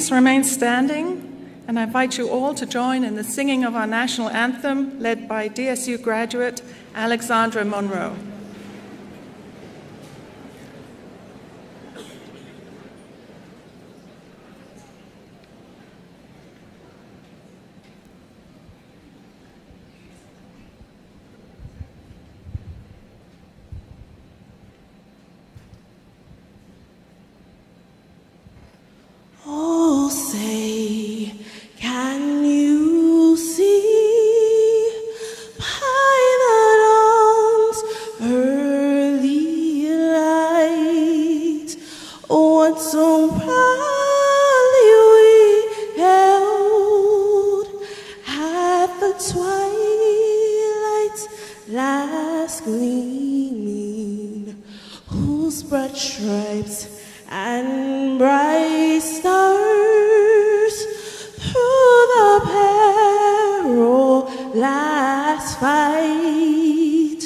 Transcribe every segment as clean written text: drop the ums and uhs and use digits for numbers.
please remain standing, and I invite you all to join in the singing of our national anthem, led by DSU graduate Alexandria Monroe. Oh, say, can you see by the dawn's early light what so proudly we held at the twilight's last gleaming, whose broad stripes and bright stars through the perilous fight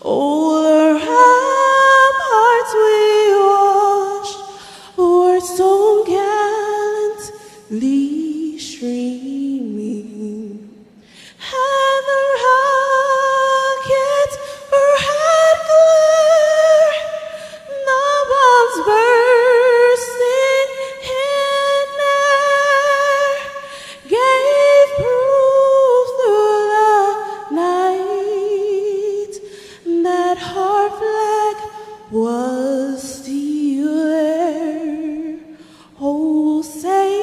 o'er ramparts we watched were so gallantly streaming, and the rockets were red glare, the bombs bursting in air gave proof through the night that our flag was still there. Oh, say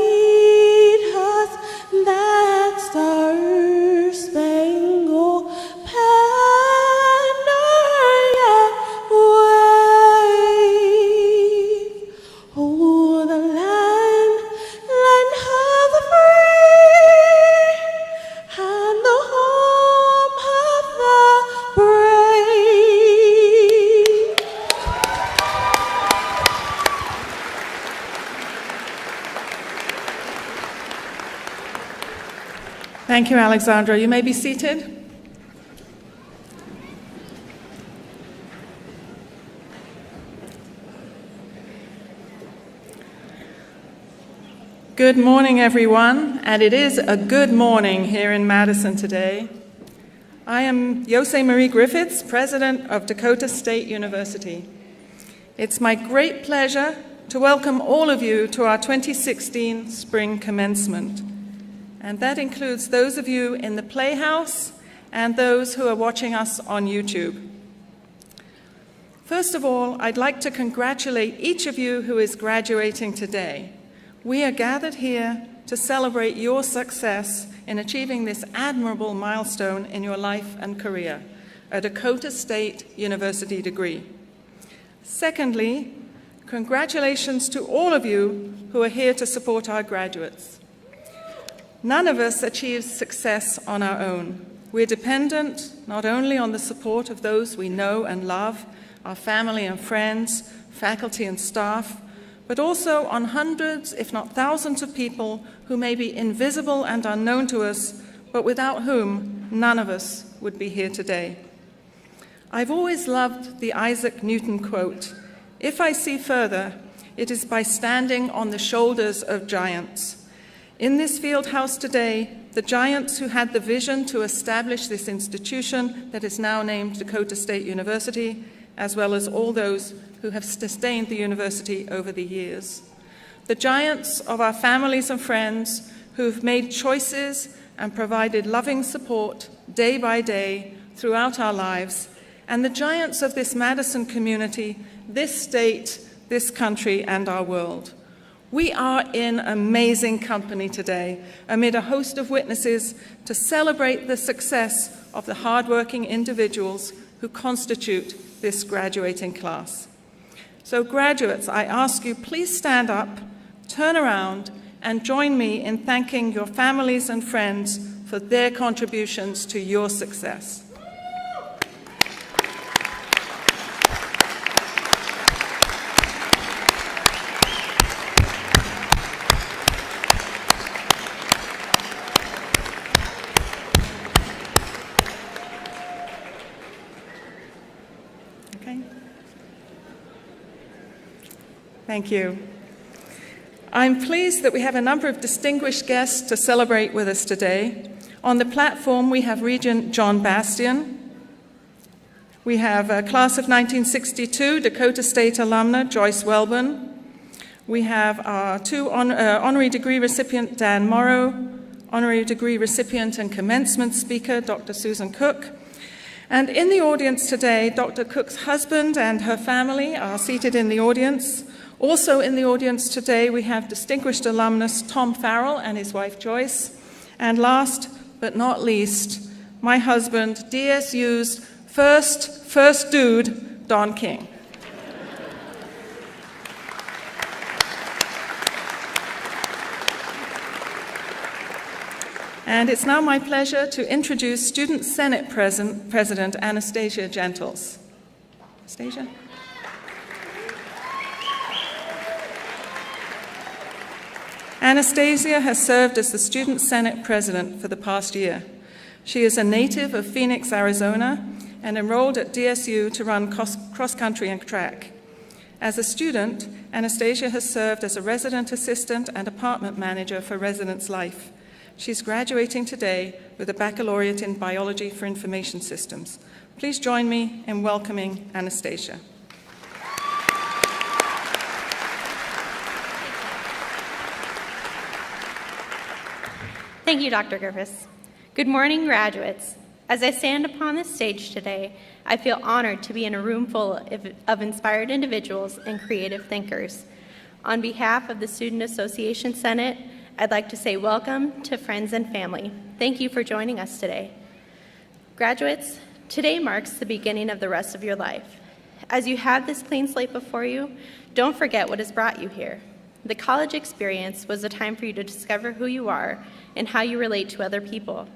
does that star-spangled banner yet wave? Oh, the land of the free, and the home of the brave. Thank you, Alexandra. You may be seated. Good morning, everyone, and it is a good morning here in Madison today. I am Jose Marie Griffiths, president of Dakota State University. It's my great pleasure to welcome all of you to our 2016 spring commencement. And that includes those of you in the Playhouse and those who are watching us on YouTube. First of all, I'd like to congratulate each of you who is graduating today. We are gathered here to celebrate your success in achieving this admirable milestone in your life and career, a Dakota State University degree. Secondly, congratulations to all of you who are here to support our graduates. None of us achieves success on our own. We're dependent not only on the support of those we know and love, our family and friends, faculty and staff, but also on hundreds, if not thousands of people who may be invisible and unknown to us, but without whom none of us would be here today. I've always loved the Isaac Newton quote, "If I see further, it is by standing on the shoulders of giants." In this field house today, the giants who had the vision to establish this institution that is now named Dakota State University, as well as all those who have sustained the university over the years. The giants of our families and friends who've made choices and provided loving support day by day throughout our lives, and the giants of this Madison community, this state, this country, and our world. We are in amazing company today, amid a host of witnesses to celebrate the success of the hardworking individuals who constitute this graduating class. So graduates, I ask you, please stand up, turn around, and join me in thanking your families and friends for their contributions to your success. Thank you. I'm pleased that we have a number of distinguished guests to celebrate with us today. On the platform, we have Regent John Bastian. We have a class of 1962 Dakota State alumna Joyce Welburn. We have our two honorary degree recipient Dan Morrow, honorary degree recipient and commencement speaker Dr. Susan Cook. And in the audience today, Dr. Cook's husband and her family are seated in the audience. Also in the audience today, we have distinguished alumnus Tom Farrell and his wife Joyce. And last but not least, my husband, DSU's first dude, Don King. And it's now my pleasure to introduce Student Senate President Anastasia Gentle. Anastasia? Anastasia has served as the Student Senate President for the past year. She is a native of Phoenix, Arizona, and enrolled at DSU to run cross-country and track. As a student, Anastasia has served as a resident assistant and apartment manager for Residence Life. She's graduating today with a baccalaureate in biology for information systems. Please join me in welcoming Anastasia. Thank you, Dr. Griffiths. Good morning, graduates. As I stand upon this stage today, I feel honored to be in a room full of inspired individuals and creative thinkers. On behalf of the Student Association Senate, I'd like to say welcome to friends and family. Thank you for joining us today. Graduates, today marks the beginning of the rest of your life. As you have this clean slate before you, don't forget what has brought you here. The college experience was a time for you to discover who you are and how you relate to other people.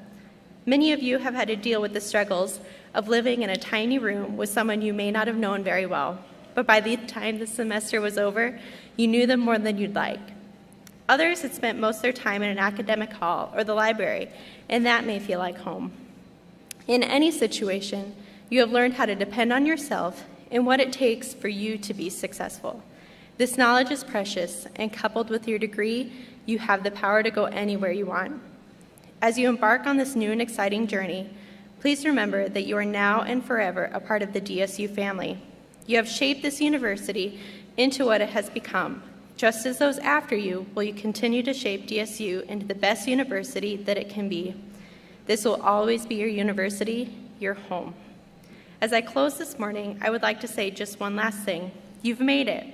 Many of you have had to deal with the struggles of living in a tiny room with someone you may not have known very well, but by the time the semester was over, you knew them more than you'd like. Others had spent most of their time in an academic hall or the library, and that may feel like home. In any situation, you have learned how to depend on yourself and what it takes for you to be successful. This knowledge is precious, and coupled with your degree, you have the power to go anywhere you want. As you embark on this new and exciting journey, please remember that you are now and forever a part of the DSU family. You have shaped this university into what it has become. Just as those after you, will you continue to shape DSU into the best university that it can be. This will always be your university, your home. As I close this morning, I would like to say just one last thing. You've made it.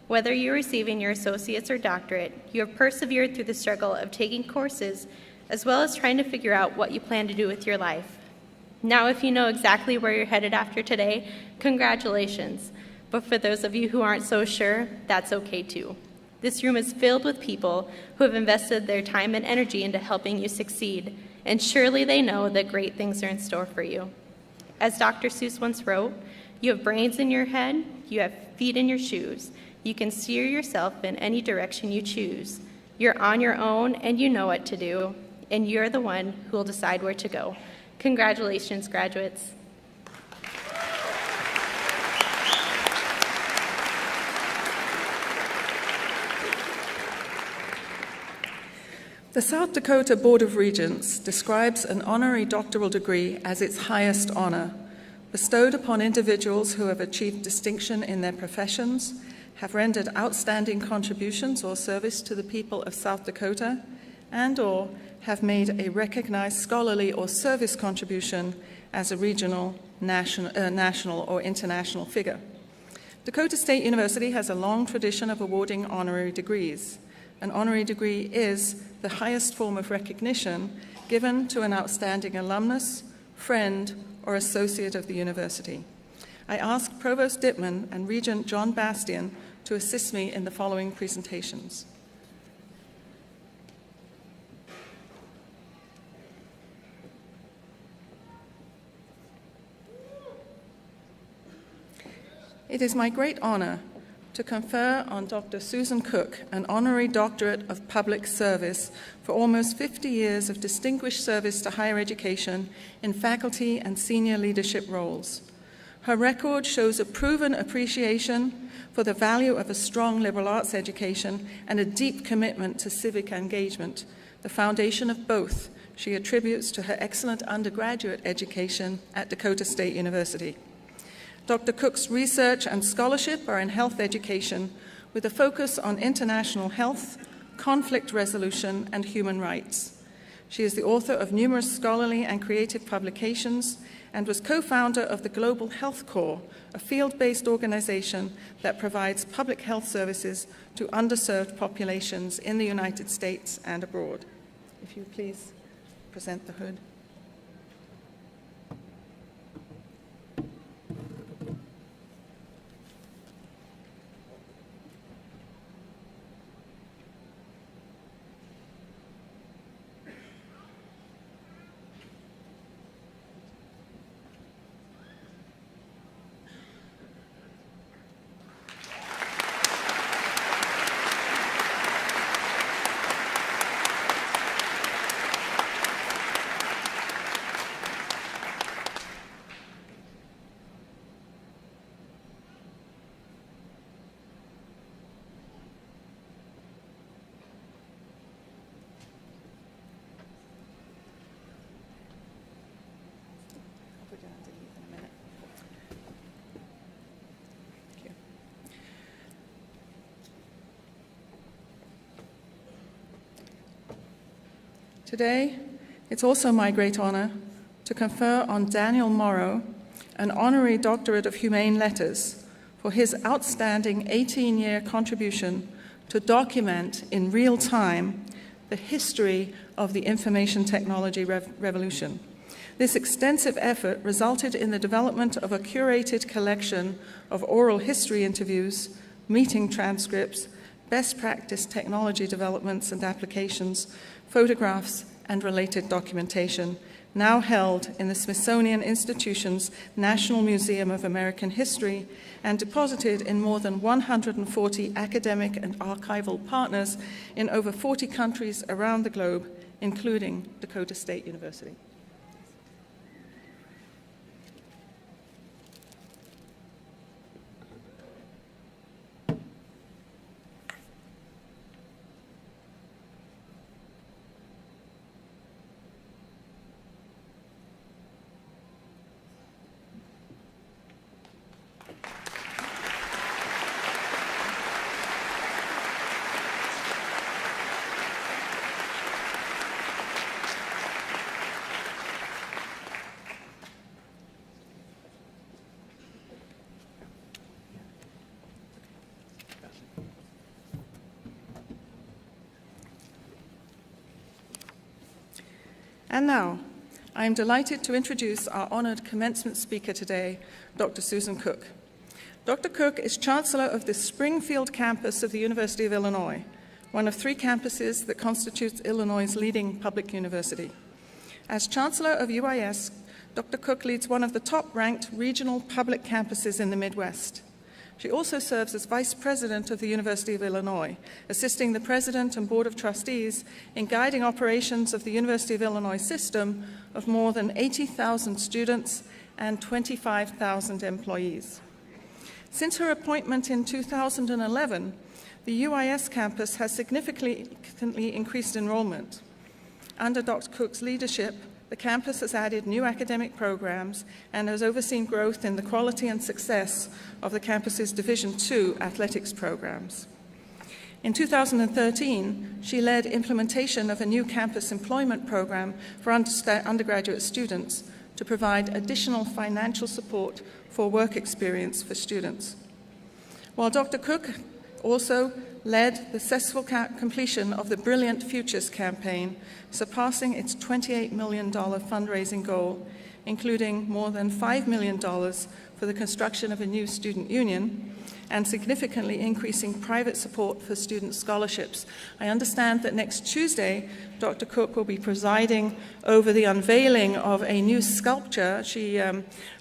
Whether you're receiving your associate's or doctorate, you have persevered through the struggle of taking courses, as well as trying to figure out what you plan to do with your life. Now, if you know exactly where you're headed after today, congratulations. But for those of you who aren't so sure, that's okay too. This room is filled with people who have invested their time and energy into helping you succeed, and surely they know that great things are in store for you. As Dr. Seuss once wrote, you have brains in your head, you have feet in your shoes. You can steer yourself in any direction you choose. You're on your own and you know what to do, and you're the one who will decide where to go. Congratulations, graduates. The South Dakota Board of Regents describes an honorary doctoral degree as its highest honor, bestowed upon individuals who have achieved distinction in their professions, have rendered outstanding contributions or service to the people of South Dakota, and/or have made a recognized scholarly or service contribution as a regional, national, or international figure. Dakota State University has a long tradition of awarding honorary degrees. An honorary degree is the highest form of recognition given to an outstanding alumnus, friend, or associate of the university. I ask Provost Dittman and Regent John Bastian to assist me in the following presentations. It is my great honor to confer on Dr. Susan Cook an honorary doctorate of public service for almost 50 years of distinguished service to higher education in faculty and senior leadership roles. Her record shows a proven appreciation for the value of a strong liberal arts education and a deep commitment to civic engagement, the foundation of both she attributes to her excellent undergraduate education at Dakota State University. Dr. Cook's research and scholarship are in health education with a focus on international health, conflict resolution, and human rights. She is the author of numerous scholarly and creative publications and was co-founder of the Global Health Corps, a field-based organization that provides public health services to underserved populations in the United States and abroad. If you please present the hood. Today, it's also my great honor to confer on Daniel Morrow an honorary doctorate of humane letters for his outstanding 18-year contribution to document in real time the history of the information technology revolution. This extensive effort resulted in the development of a curated collection of oral history interviews, meeting transcripts, best practice technology developments and applications, photographs, and related documentation, now held in the Smithsonian Institution's National Museum of American History and deposited in more than 140 academic and archival partners in over 40 countries around the globe, including Dakota State University. And now, I am delighted to introduce our honored commencement speaker today, Dr. Susan Cook. Dr. Cook is Chancellor of the Springfield campus of the University of Illinois, one of 3 campuses that constitutes Illinois' leading public university. As Chancellor of UIS, Dr. Cook leads one of the top-ranked regional public campuses in the Midwest. She also serves as Vice President of the University of Illinois, assisting the President and Board of Trustees in guiding operations of the University of Illinois system of more than 80,000 students and 25,000 employees. Since her appointment in 2011, the UIS campus has significantly increased enrollment. Under Dr. Cook's leadership, the campus has added new academic programs and has overseen growth in the quality and success of the campus's Division II athletics programs. In 2013, she led implementation of a new campus employment program for undergraduate students to provide additional financial support for work experience for students. While Dr. Cook also led the successful completion of the Brilliant Futures campaign, surpassing its $28 million fundraising goal, including more than $5 million for the construction of a new student union, and significantly increasing private support for student scholarships. I understand that next Tuesday, Dr. Cook will be presiding over the unveiling of a new sculpture. She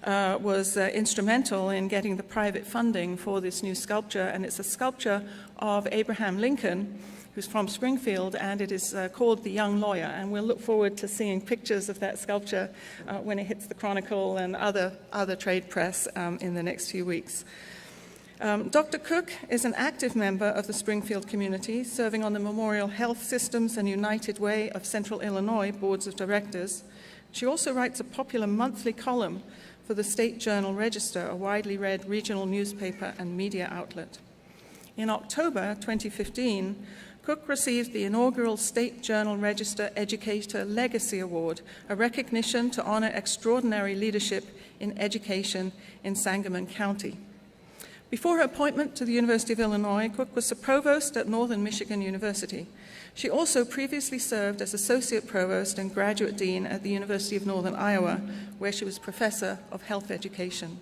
was instrumental in getting the private funding for this new sculpture, and it's a sculpture of Abraham Lincoln, who's from Springfield, and it is called The Young Lawyer, and we'll look forward to seeing pictures of that sculpture when it hits the Chronicle and other trade press in the next few weeks. Dr. Cook is an active member of the Springfield community, serving on the Memorial Health Systems and United Way of Central Illinois boards of directors. She also writes a popular monthly column for the State Journal Register, a widely read regional newspaper and media outlet. In October 2015, Cook received the inaugural State Journal Register Educator Legacy Award, a recognition to honor extraordinary leadership in education in Sangamon County. Before her appointment to the University of Illinois, Cook was a provost at Northern Michigan University. She also previously served as associate provost and graduate dean at the University of Northern Iowa, where she was professor of health education.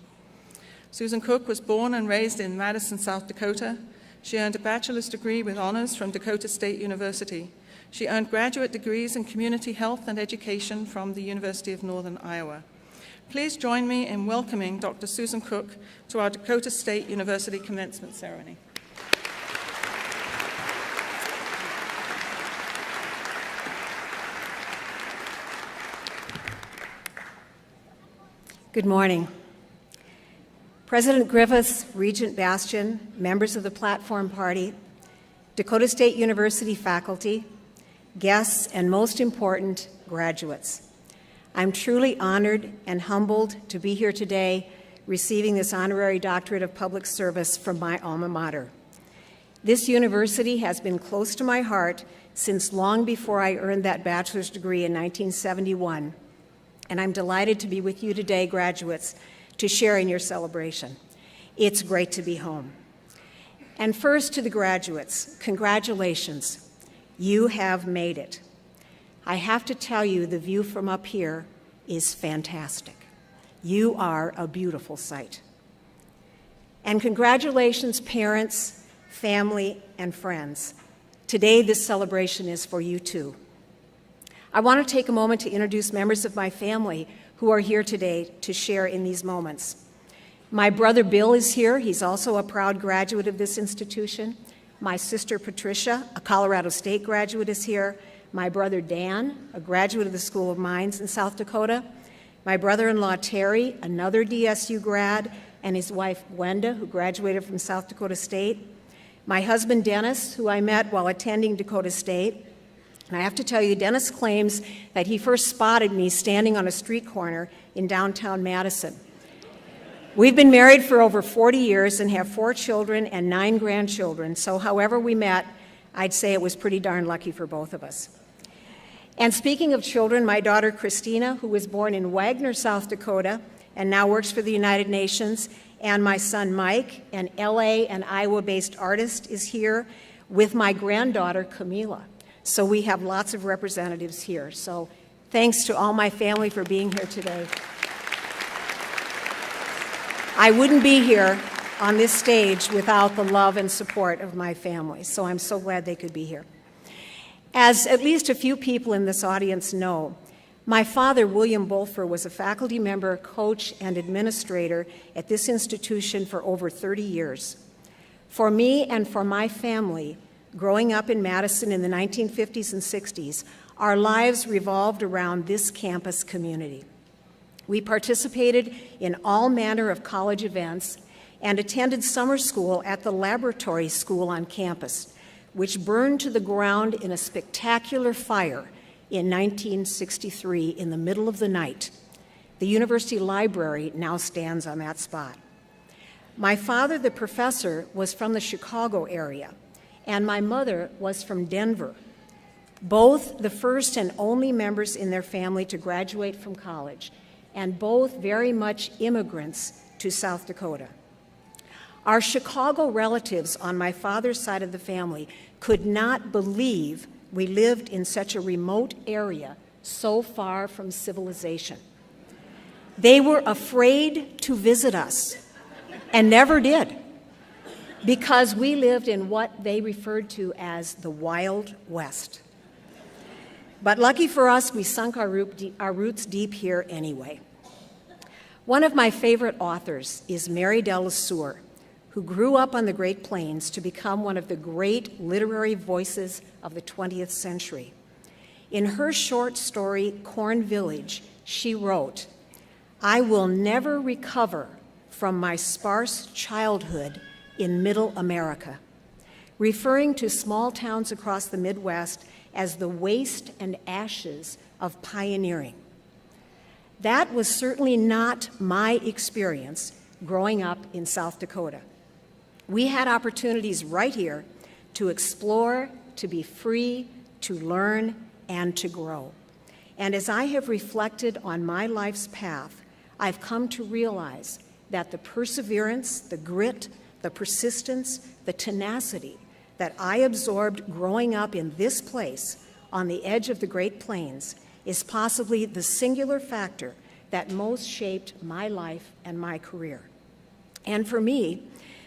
Susan Cook was born and raised in Madison, South Dakota. She earned a bachelor's degree with honors from Dakota State University. She earned graduate degrees in community health and education from the University of Northern Iowa. Please join me in welcoming Dr. Susan Cook to our Dakota State University commencement ceremony. Good morning. President Griffiths, Regent Bastian, members of the Platform Party, Dakota State University faculty, guests, and most important, graduates. I'm truly honored and humbled to be here today receiving this honorary doctorate of public service from my alma mater. This university has been close to my heart since long before I earned that bachelor's degree in 1971, and I'm delighted to be with you today, graduates, to share in your celebration. It's great to be home. And first to the graduates, congratulations. You have made it. I have to tell you, the view from up here is fantastic. You are a beautiful sight. And congratulations, parents, family, and friends. Today, this celebration is for you too. I want to take a moment to introduce members of my family who are here today to share in these moments. My brother Bill is here. He's also a proud graduate of this institution. My sister Patricia, a Colorado State graduate, is here. My brother Dan, a graduate of the School of Mines in South Dakota. My brother-in-law Terry, another DSU grad, and his wife Gwenda, who graduated from South Dakota State. My husband Dennis, who I met while attending Dakota State. And I have to tell you, Dennis claims that he first spotted me standing on a street corner in downtown Madison. We've been married for over 40 years and have 4 children and 9 grandchildren, so however we met, I'd say it was pretty darn lucky for both of us. And speaking of children, my daughter Christina, who was born in Wagner, South Dakota, and now works for the United Nations, and my son Mike, an LA and Iowa-based artist, is here with my granddaughter Camila. So we have lots of representatives here. So thanks to all my family for being here today. I wouldn't be here on this stage without the love and support of my family, so I'm so glad they could be here. As at least a few people in this audience know, my father, William Bolfer, was a faculty member, coach, and administrator at this institution for over 30 years. For me and for my family, growing up in Madison in the 1950s and 60s, our lives revolved around this campus community. We participated in all manner of college events and attended summer school at the laboratory school on campus, which burned to the ground in a spectacular fire in 1963 in the middle of the night. The university library now stands on that spot. My father, the professor, was from the Chicago area, and my mother was from Denver, both the first and only members in their family to graduate from college, and both very much immigrants to South Dakota. Our Chicago relatives on my father's side of the family could not believe we lived in such a remote area so far from civilization. They were afraid to visit us and never did, because we lived in what they referred to as the Wild West. But lucky for us, we sunk our roots deep here anyway. One of my favorite authors is Mary Delesseur, who grew up on the Great Plains to become one of the great literary voices of the 20th century. In her short story, Corn Village, she wrote, "I will never recover from my sparse childhood in Middle America," referring to small towns across the Midwest as the waste and ashes of pioneering. That was certainly not my experience growing up in South Dakota. We had opportunities right here to explore, to be free, to learn, and to grow. And as I have reflected on my life's path, I've come to realize that the perseverance, the grit, the persistence, the tenacity that I absorbed growing up in this place on the edge of the Great Plains is possibly the singular factor that most shaped my life and my career. And for me,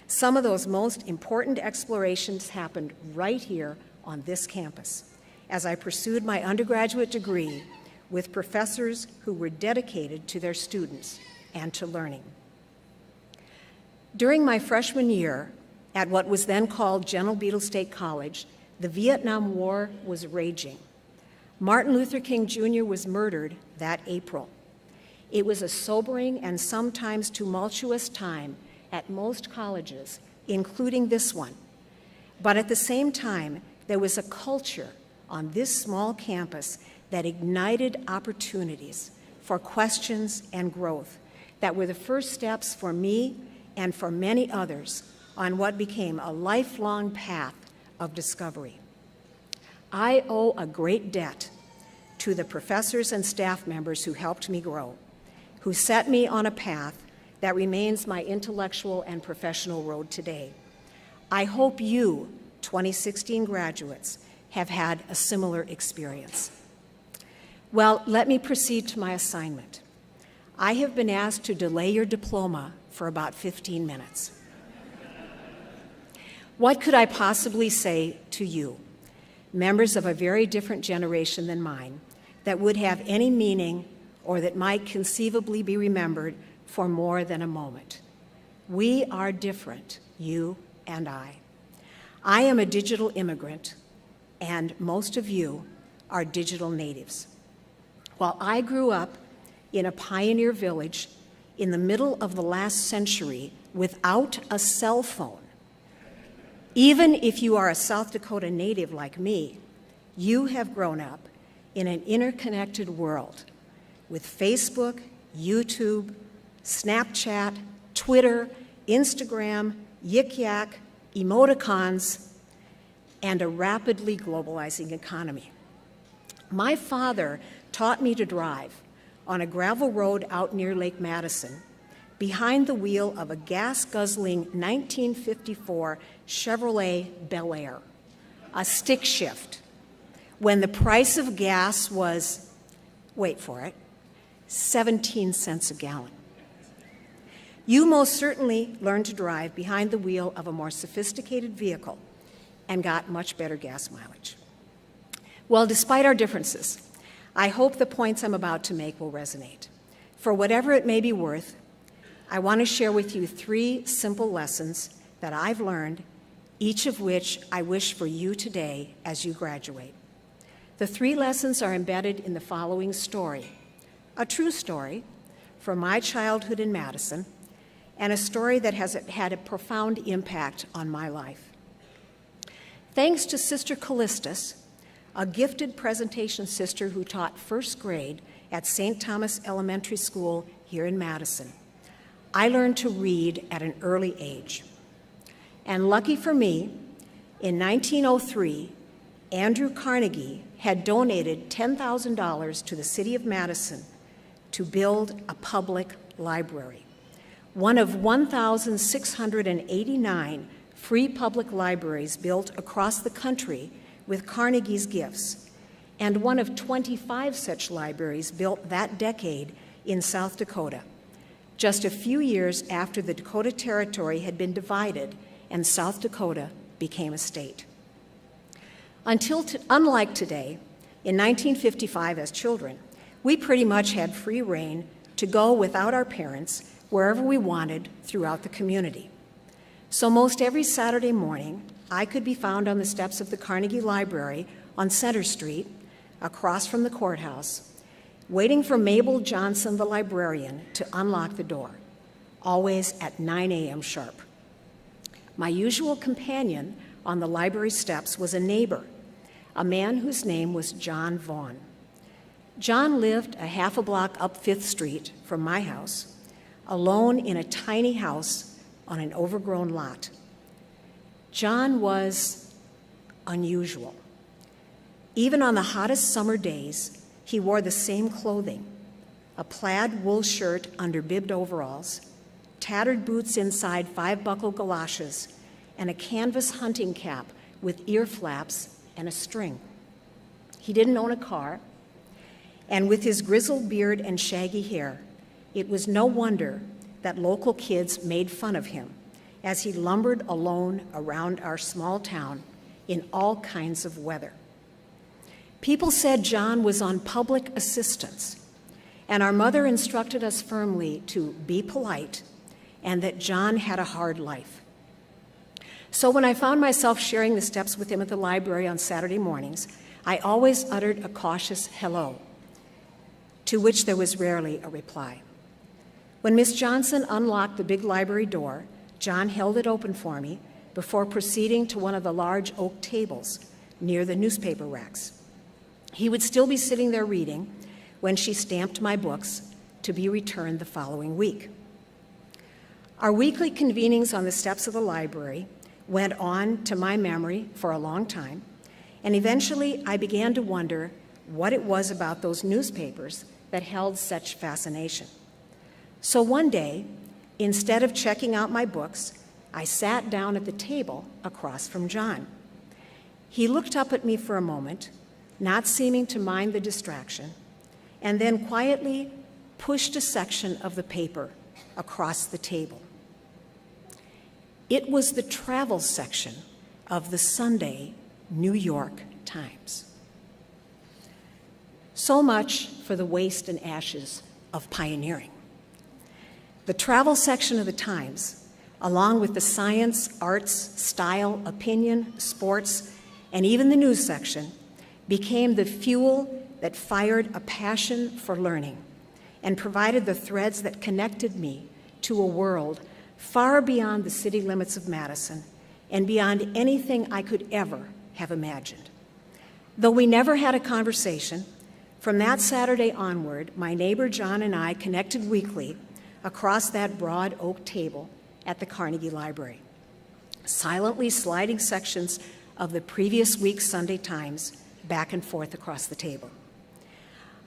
some of those most important explorations happened right here on this campus as I pursued my undergraduate degree with professors who were dedicated to their students and to learning. During my freshman year at what was then called Gentle Beetle State College, the Vietnam War was raging. Martin Luther King Jr. was murdered that April. It was a sobering and sometimes tumultuous time at most colleges, including this one. But at the same time, there was a culture on this small campus that ignited opportunities for questions and growth that were the first steps for me and for many others on what became a lifelong path of discovery. I owe a great debt to the professors and staff members who helped me grow, who set me on a path that remains my intellectual and professional road today. I hope you, 2016 graduates, have had a similar experience. Well, let me proceed to my assignment. I have been asked to delay your diploma for about 15 minutes. What could I possibly say to you, members of a very different generation than mine, that would have any meaning or that might conceivably be remembered for more than a moment? We are different, you and I. I am a digital immigrant, and most of you are digital natives. While I grew up in a pioneer village in the middle of the last century without a cell phone, even if you are a South Dakota native like me, you have grown up in an interconnected world with Facebook, YouTube, Snapchat, Twitter, Instagram, Yik Yak, emoticons, and a rapidly globalizing economy. My father taught me to drive on a gravel road out near Lake Madison behind the wheel of a gas-guzzling 1954 Chevrolet Bel Air, a stick shift, when the price of gas was, wait for it, 17 cents a gallon. You most certainly learned to drive behind the wheel of a more sophisticated vehicle and got much better gas mileage. Well, despite our differences, I hope the points I'm about to make will resonate. For whatever it may be worth, I want to share with you 3 simple lessons that I've learned, each of which I wish for you today as you graduate. The 3 lessons are embedded in the following story, a true story from my childhood in Madison, and a story that has had a profound impact on my life. Thanks to Sister Callistus, a gifted presentation sister who taught first grade at St. Thomas Elementary School here in Madison, I learned to read at an early age. And lucky for me, in 1903, Andrew Carnegie had donated $10,000 to the city of Madison to build a public library, one of 1,689 free public libraries built across the country with Carnegie's gifts, and one of 25 such libraries built that decade in South Dakota, just a few years after the Dakota Territory had been divided and South Dakota became a state. Unlike today, in 1955 as children, we pretty much had free rein to go without our parents wherever we wanted throughout the community. So most every Saturday morning, I could be found on the steps of the Carnegie Library on Center Street, across from the courthouse, waiting for Mabel Johnson, the librarian, to unlock the door, always at 9 a.m. sharp. My usual companion on the library steps was a neighbor, a man whose name was John Vaughn. John lived a half a block up Fifth Street from my house, alone in a tiny house on an overgrown lot. John was unusual. Even on the hottest summer days, he wore the same clothing, a plaid wool shirt under bibbed overalls, tattered boots inside 5-buckle galoshes, and a canvas hunting cap with ear flaps and a string. He didn't own a car, and with his grizzled beard and shaggy hair, it was no wonder that local kids made fun of him as he lumbered alone around our small town in all kinds of weather. People said John was on public assistance, and our mother instructed us firmly to be polite and that John had a hard life. So when I found myself sharing the steps with him at the library on Saturday mornings, I always uttered a cautious hello, to which there was rarely a reply. When Miss Johnson unlocked the big library door, John held it open for me before proceeding to one of the large oak tables near the newspaper racks. He would still be sitting there reading when she stamped my books to be returned the following week. Our weekly convenings on the steps of the library went on to my memory for a long time, and eventually I began to wonder what it was about those newspapers that held such fascination. So one day, instead of checking out my books, I sat down at the table across from John. He looked up at me for a moment, not seeming to mind the distraction, and then quietly pushed a section of the paper across the table. It was the travel section of the Sunday New York Times. So much for the waste and ashes of pioneering. The travel section of the Times, along with the science, arts, style, opinion, sports, and even the news section, became the fuel that fired a passion for learning and provided the threads that connected me to a world far beyond the city limits of Madison and beyond anything I could ever have imagined. Though we never had a conversation, from that Saturday onward, my neighbor John and I connected weekly across that broad oak table at the Carnegie Library, silently sliding sections of the previous week's Sunday Times back and forth across the table.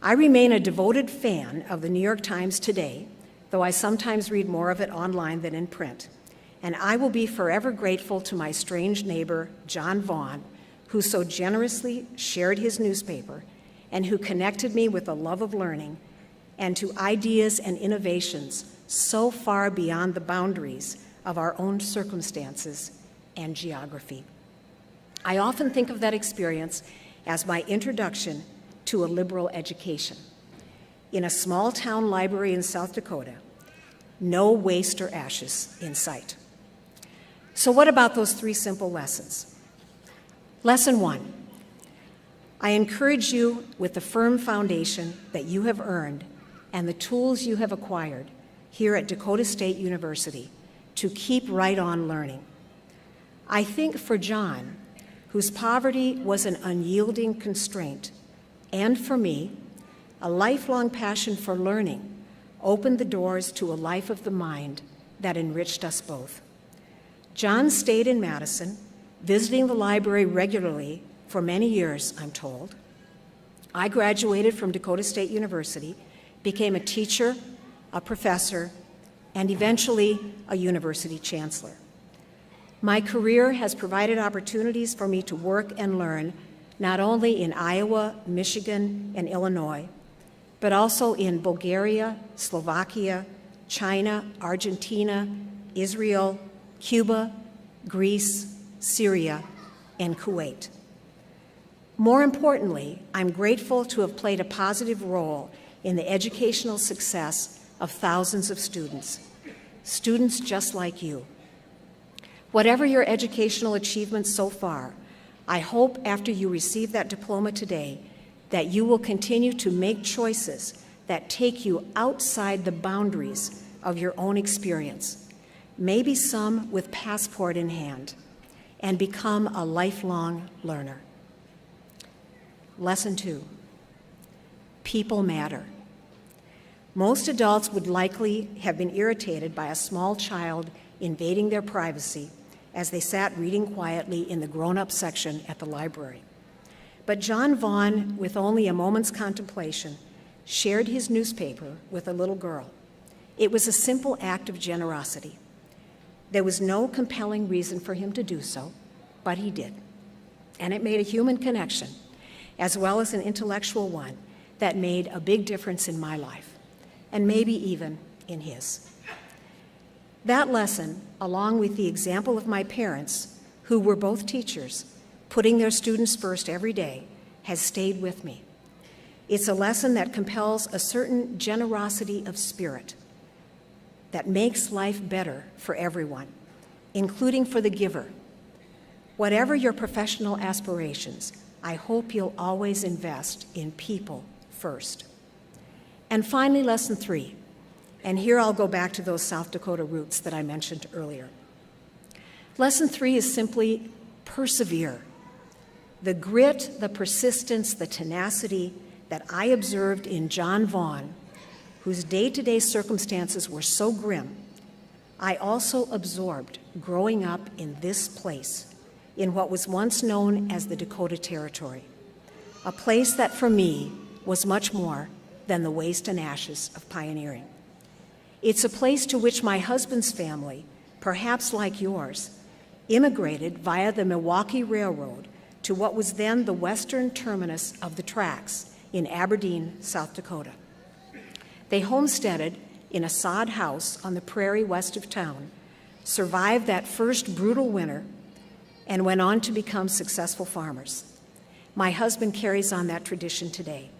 I remain a devoted fan of the New York Times today, though I sometimes read more of it online than in print, and I will be forever grateful to my strange neighbor, John Vaughn, who so generously shared his newspaper and who connected me with a love of learning and to ideas and innovations so far beyond the boundaries of our own circumstances and geography. I often think of that experience as my introduction to a liberal education. In a small town library in South Dakota, no waste or ashes in sight. So what about those 3 simple lessons? Lesson 1, I encourage you with the firm foundation that you have earned and the tools you have acquired here at Dakota State University to keep right on learning. I think for John, whose poverty was an unyielding constraint, and for me, a lifelong passion for learning opened the doors to a life of the mind that enriched us both. John stayed in Madison, visiting the library regularly for many years, I'm told. I graduated from Dakota State University, became a teacher, a professor, and eventually a university chancellor. My career has provided opportunities for me to work and learn not only in Iowa, Michigan, and Illinois, but also in Bulgaria, Slovakia, China, Argentina, Israel, Cuba, Greece, Syria, and Kuwait. More importantly, I'm grateful to have played a positive role in the educational success of thousands of students just like you. Whatever your educational achievements so far, I hope after you receive that diploma today that you will continue to make choices that take you outside the boundaries of your own experience, maybe some with passport in hand, and become a lifelong learner. Lesson 2, people matter. Most adults would likely have been irritated by a small child invading their privacy as they sat reading quietly in the grown-up section at the library. But John Vaughn, with only a moment's contemplation, shared his newspaper with a little girl. It was a simple act of generosity. There was no compelling reason for him to do so, but he did. And it made a human connection, as well as an intellectual one, that made a big difference in my life, and maybe even in his. That lesson, along with the example of my parents, who were both teachers, putting their students first every day, has stayed with me. It's a lesson that compels a certain generosity of spirit that makes life better for everyone, including for the giver. Whatever your professional aspirations, I hope you'll always invest in people first. And finally, lesson 3. And here I'll go back to those South Dakota roots that I mentioned earlier. Lesson 3 is simply persevere. The grit, the persistence, the tenacity that I observed in John Vaughn, whose day-to-day circumstances were so grim, I also absorbed growing up in this place, in what was once known as the Dakota Territory, a place that for me was much more than the waste and ashes of pioneering. It's a place to which my husband's family, perhaps like yours, immigrated via the Milwaukee Railroad to what was then the western terminus of the tracks in Aberdeen, South Dakota. They homesteaded in a sod house on the prairie west of town, survived that first brutal winter, and went on to become successful farmers. My husband carries on that tradition today.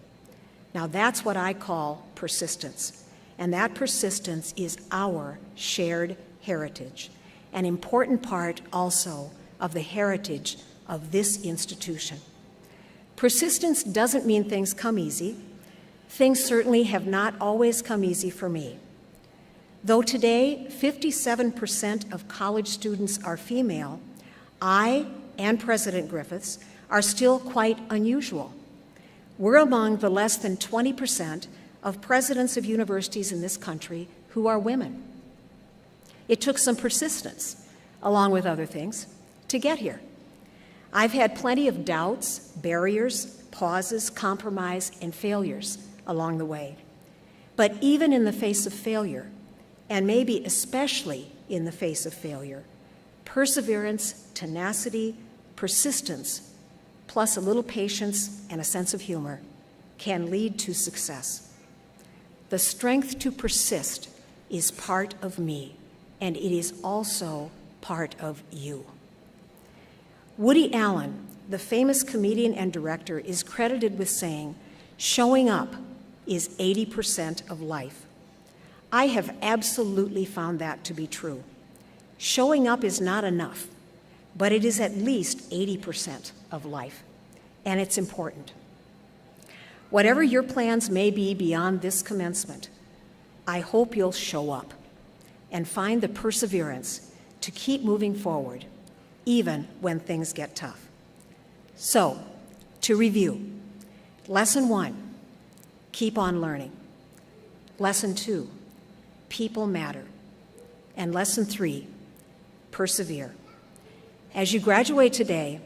Now that's what I call persistence, and that persistence is our shared heritage, an important part also of the heritage of this institution. Persistence doesn't mean things come easy. Things certainly have not always come easy for me. Though today 57% of college students are female, I and President Griffiths are still quite unusual. We're among the less than 20% of presidents of universities in this country who are women. It took some persistence, along with other things, to get here. I've had plenty of doubts, barriers, pauses, compromise, and failures along the way. But even in the face of failure, and maybe especially in the face of failure, perseverance, tenacity, persistence, plus a little patience and a sense of humor can lead to success. The strength to persist is part of me, and it is also part of you. Woody Allen, the famous comedian and director, is credited with saying, "Showing up is 80% of life." I have absolutely found that to be true. Showing up is not enough, but it is at least 80% of life, and it's important. Whatever your plans may be beyond this commencement, I hope you'll show up and find the perseverance to keep moving forward, even when things get tough. So, to review, Lesson 1, keep on learning. Lesson 2, people matter. And Lesson 3, persevere. As you graduate today,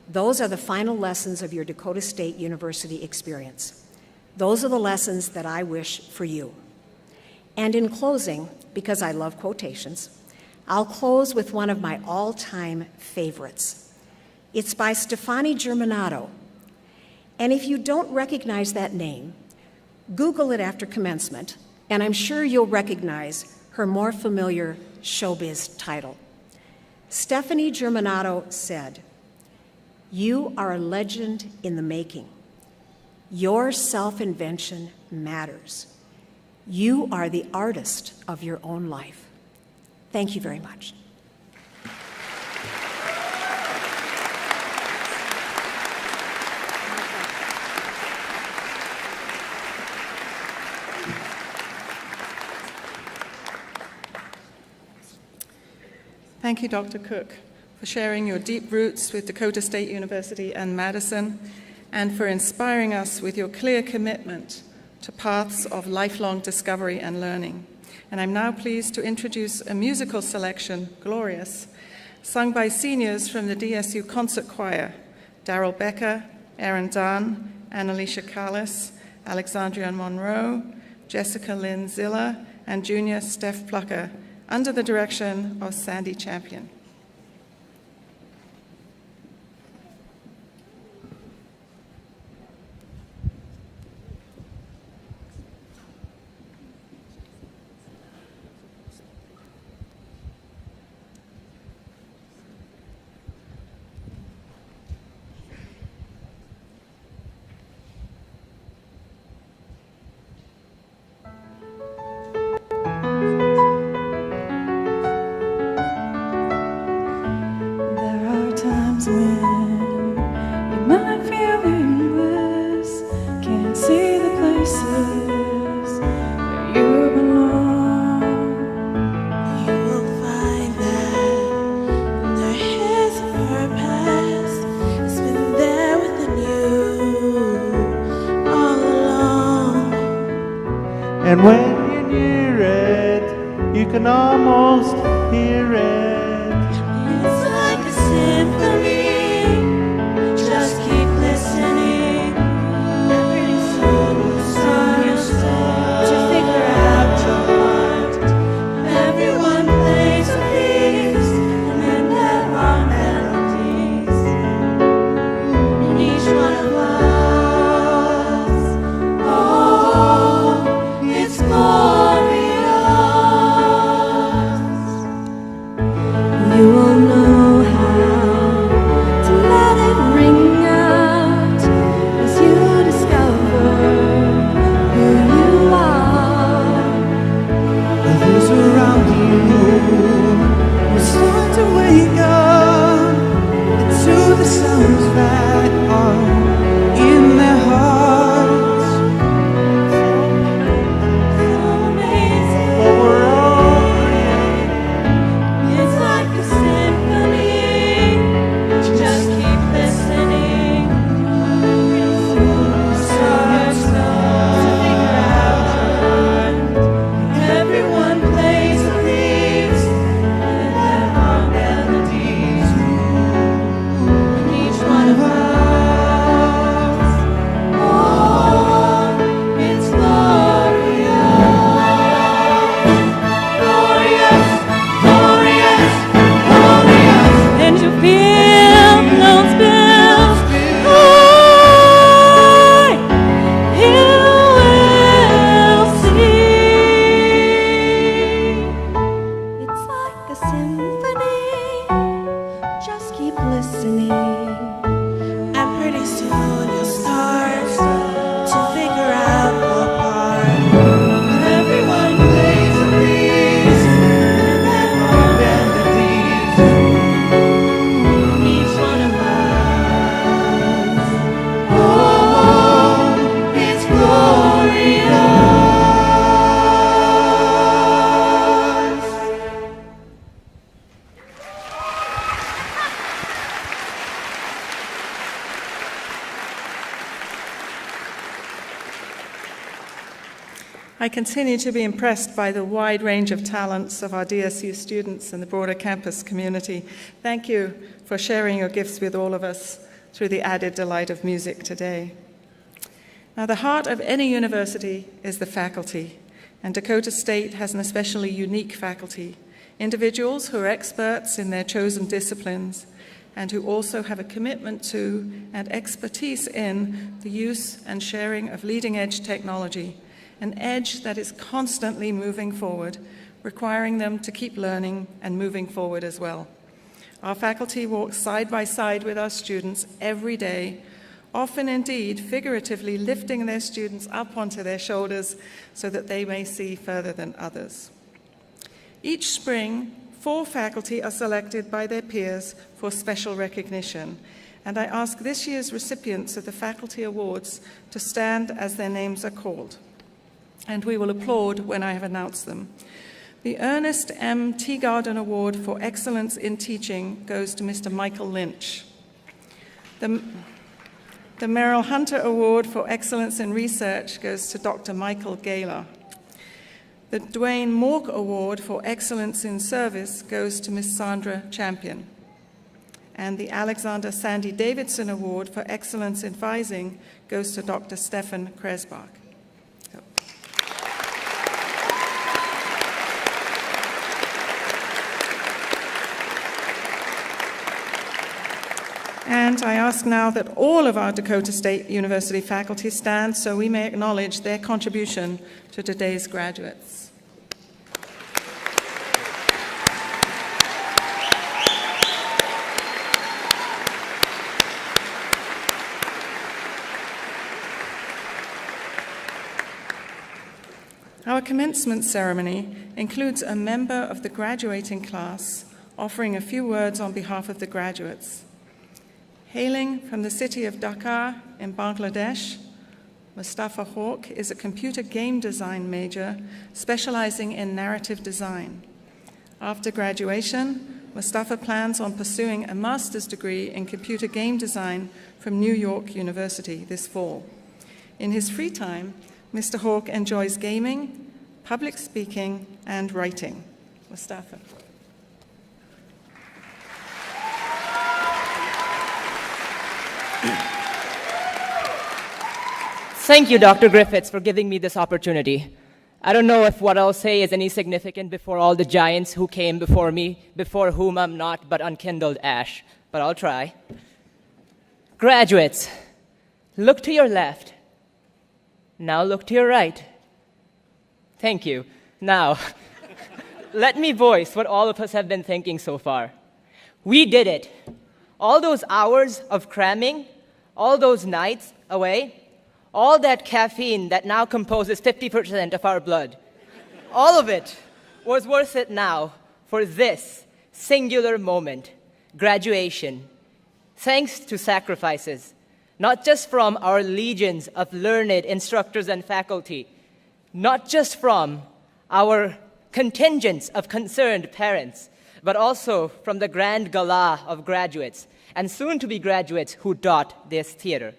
those are the final lessons of your Dakota State University experience. Those are the lessons that I wish for you. And in closing, because I love quotations, I'll close with one of my all-time favorites. It's by Stefani Germanato. And if you don't recognize that name, Google it after commencement, and I'm sure you'll recognize her more familiar showbiz title. Stefani Germanato said, "You are a legend in the making. Your self-invention matters. You are the artist of your own life." Thank you very much. Thank you, Dr. Cook, for sharing your deep roots with Dakota State University and Madison, and for inspiring us with your clear commitment to paths of lifelong discovery and learning. And I'm now pleased to introduce a musical selection, Glorious, sung by seniors from the DSU Concert Choir, Daryl Becker, Aaron Dunn, Annalisa Callis, Alexandria Monroe, Jessica Lynn Ziller, and junior Steph Plucker, under the direction of Sandy Champion. And when you're near it, you can almost hear it. It's like a symphony, just keep listening. Pretty soon you'll start to figure out your part. Everyone plays with these, and then there are melodies in each one of us. Oh, it's glorious. You will know how to let it ring out as you discover who you are. Others around you will start to wake up to the sounds that are in their hearts. So amazing. But we're all created. It's like a symphony. Just keep listening. Start to figure out your part. Everyone plays with these, and there are melodies in each one of us. Oh, it's glorious, glorious, glorious, glorious. And you feel those bells high, you will see. It's like a symphony, just keep listening. And pretty soon you'll start to figure out your part. Everyone plays with these, and there are melodies in each one of us. Oh, it's glorious. I continue to be impressed by the wide range of talents of our DSU students and the broader campus community. Thank you for sharing your gifts with all of us through the added delight of music today. Now, the heart of any university is the faculty, and Dakota State has an especially unique faculty, individuals who are experts in their chosen disciplines and who also have a commitment to and expertise in the use and sharing of leading-edge technology, an edge that is constantly moving forward, requiring them to keep learning and moving forward as well. Our faculty walk side by side with our students every day, often indeed figuratively lifting their students up onto their shoulders so that they may see further than others. Each spring, 4 faculty are selected by their peers for special recognition, and I ask this year's recipients of the Faculty Awards to stand as their names are called, and we will applaud when I have announced them. The Ernest M. Teagarden Award for Excellence in Teaching goes to Mr. Michael Lynch. The Merrill Hunter Award for Excellence in Research goes to Dr. Michael Gaylor. The Dwayne Mork Award for Excellence in Service goes to Ms. Sandra Champion. And the Alexander Sandy Davidson Award for Excellence in Advising goes to Dr. Stefan Kresbach. And I ask now that all of our Dakota State University faculty stand so we may acknowledge their contribution to today's graduates. Our commencement ceremony includes a member of the graduating class offering a few words on behalf of the graduates. Hailing from the city of Dhaka in Bangladesh, Mostafa Haque is a computer game design major specializing in narrative design. After graduation, Mostafa plans on pursuing a master's degree in computer game design from New York University this fall. In his free time, Mr. Haque enjoys gaming, public speaking, and writing. Mostafa. Thank you, Dr. Griffiths, for giving me this opportunity. I don't know if what I'll say is any significant before all the giants who came before me, before whom I'm not but unkindled ash, but I'll try. Graduates, look to your left. Now look to your right. Thank you. Now, let me voice what all of us have been thinking so far. We did it. All those hours of cramming, all those nights away, all that caffeine that now composes 50% of our blood, all of it was worth it now for this singular moment, graduation, thanks to sacrifices, not just from our legions of learned instructors and faculty, not just from our contingents of concerned parents, but also from the grand gala of graduates and soon-to-be graduates who dot this theater.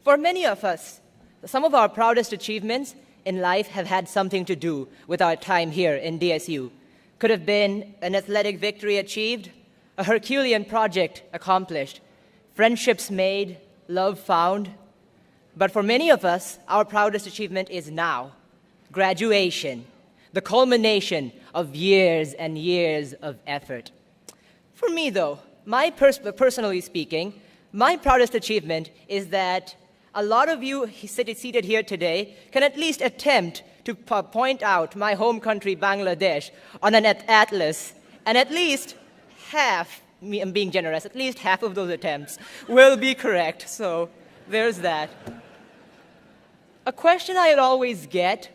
For many of us, some of our proudest achievements in life have had something to do with our time here in DSU. Could have been an athletic victory achieved, a Herculean project accomplished, friendships made, love found. But for many of us, our proudest achievement is now, graduation, the culmination of years and years of effort. For me, though, personally speaking, my proudest achievement is that a lot of you seated here today can at least attempt to point out my home country, Bangladesh, on an atlas, and at least half, I'm being generous, at least half of those attempts will be correct. So there's that. A question I always get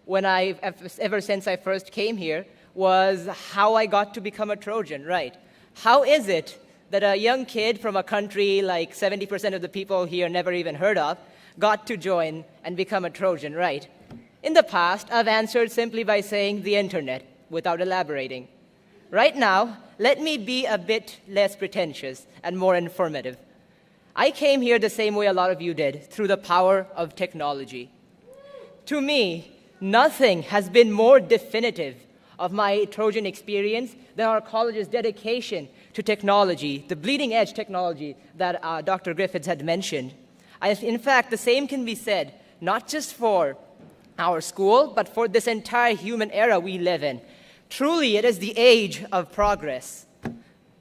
ever since I first came here was how I got to become a Trojan, right? How is it that a young kid from a country like 70% of the people here never even heard of got to join and become a Trojan, right? In the past, I've answered simply by saying the internet, without elaborating. Right now, let me be a bit less pretentious and more informative. I came here the same way a lot of you did, through the power of technology. To me, nothing has been more definitive of my Trojan experience than our college's dedication to technology, the bleeding edge technology that Dr. Griffiths had mentioned. In fact, the same can be said, not just for our school, but for this entire human era we live in. Truly, it is the age of progress.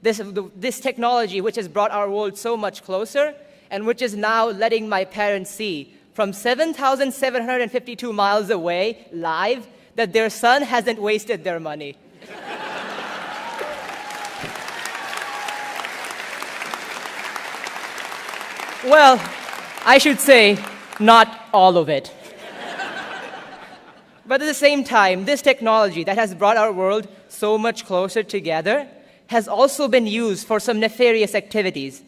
This technology which has brought our world so much closer and which is now letting my parents see from 7,752 miles away, live, that their son hasn't wasted their money. Well, I should say, not all of it. But at the same time, this technology that has brought our world so much closer together has also been used for some nefarious activities.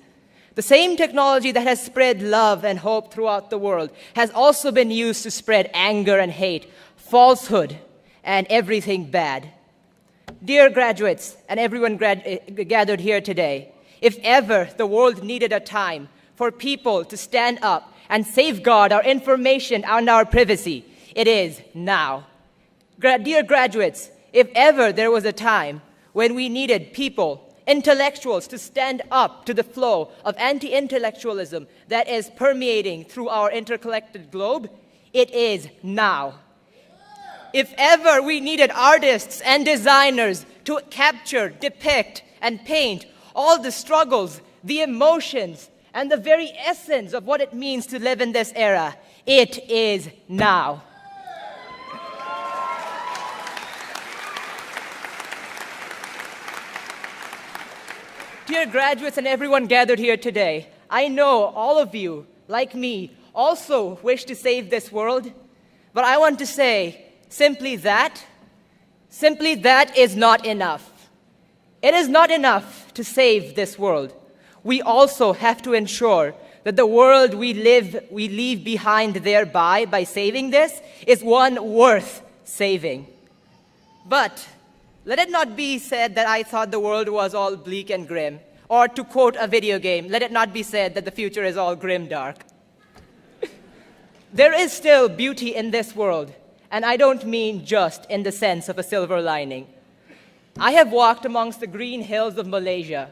The same technology that has spread love and hope throughout the world has also been used to spread anger and hate, falsehood, and everything bad. Dear graduates and everyone gathered here today, if ever the world needed a time for people to stand up and safeguard our information and our privacy, it is now. Dear graduates, if ever there was a time when we needed people, intellectuals, to stand up to the flow of anti-intellectualism that is permeating through our interconnected globe, it is now. If ever we needed artists and designers to capture, depict, and paint all the struggles, the emotions, and the very essence of what it means to live in this era, it is now. Dear graduates and everyone gathered here today, I know all of you, like me, also wish to save this world, but I want to say simply that is not enough. It is not enough to save this world. We also have to ensure that the world we leave behind thereby, by saving this, is one worth saving. But let it not be said that I thought the world was all bleak and grim. Or to quote a video game, let it not be said that the future is all grim dark. There is still beauty in this world, and I don't mean just in the sense of a silver lining. I have walked amongst the green hills of Malaysia,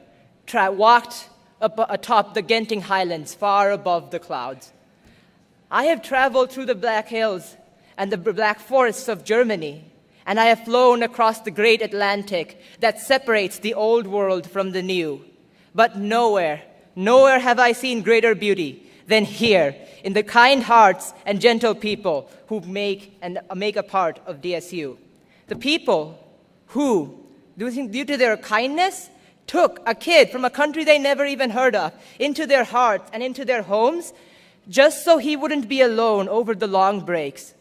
walked up atop the Genting Highlands far above the clouds. I have traveled through the Black Hills and the Black Forests of Germany, and I have flown across the great Atlantic that separates the old world from the new. But nowhere have I seen greater beauty than here in the kind hearts and gentle people who make a part of DSU. The people who, due to their kindness, took a kid from a country they never even heard of into their hearts and into their homes just so he wouldn't be alone over the long breaks.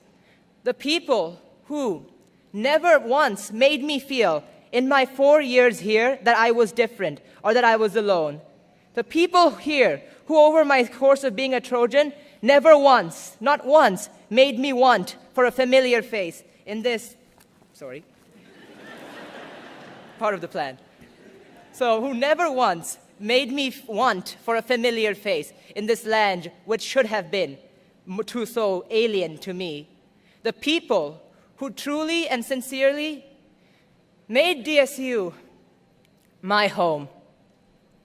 The people who never once made me feel in my 4 years here that I was different or that I was alone. The people here who over my course of being a Trojan never once, not once, made me want for a familiar face in this, part of the plan. So who never once made me want for a familiar face in this land which should have been too so alien to me. The people who truly and sincerely made DSU my home,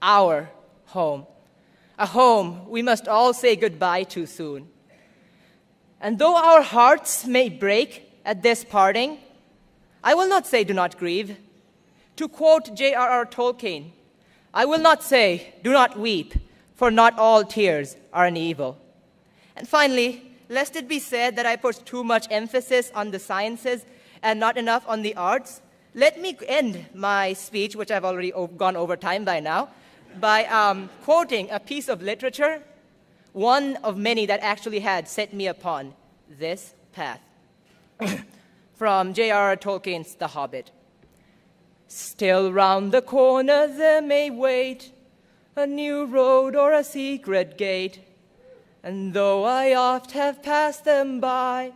our home, a home we must all say goodbye to soon. And though our hearts may break at this parting, I will not say do not grieve. To quote J.R.R. Tolkien, I will not say do not weep, for not all tears are an evil. And finally, lest it be said that I put too much emphasis on the sciences and not enough on the arts, let me end my speech, which I've already gone over time by now, by quoting a piece of literature, one of many that actually had set me upon this path, from J.R.R. Tolkien's The Hobbit. Still round the corner there may wait a new road or a secret gate, and though I oft have passed them by,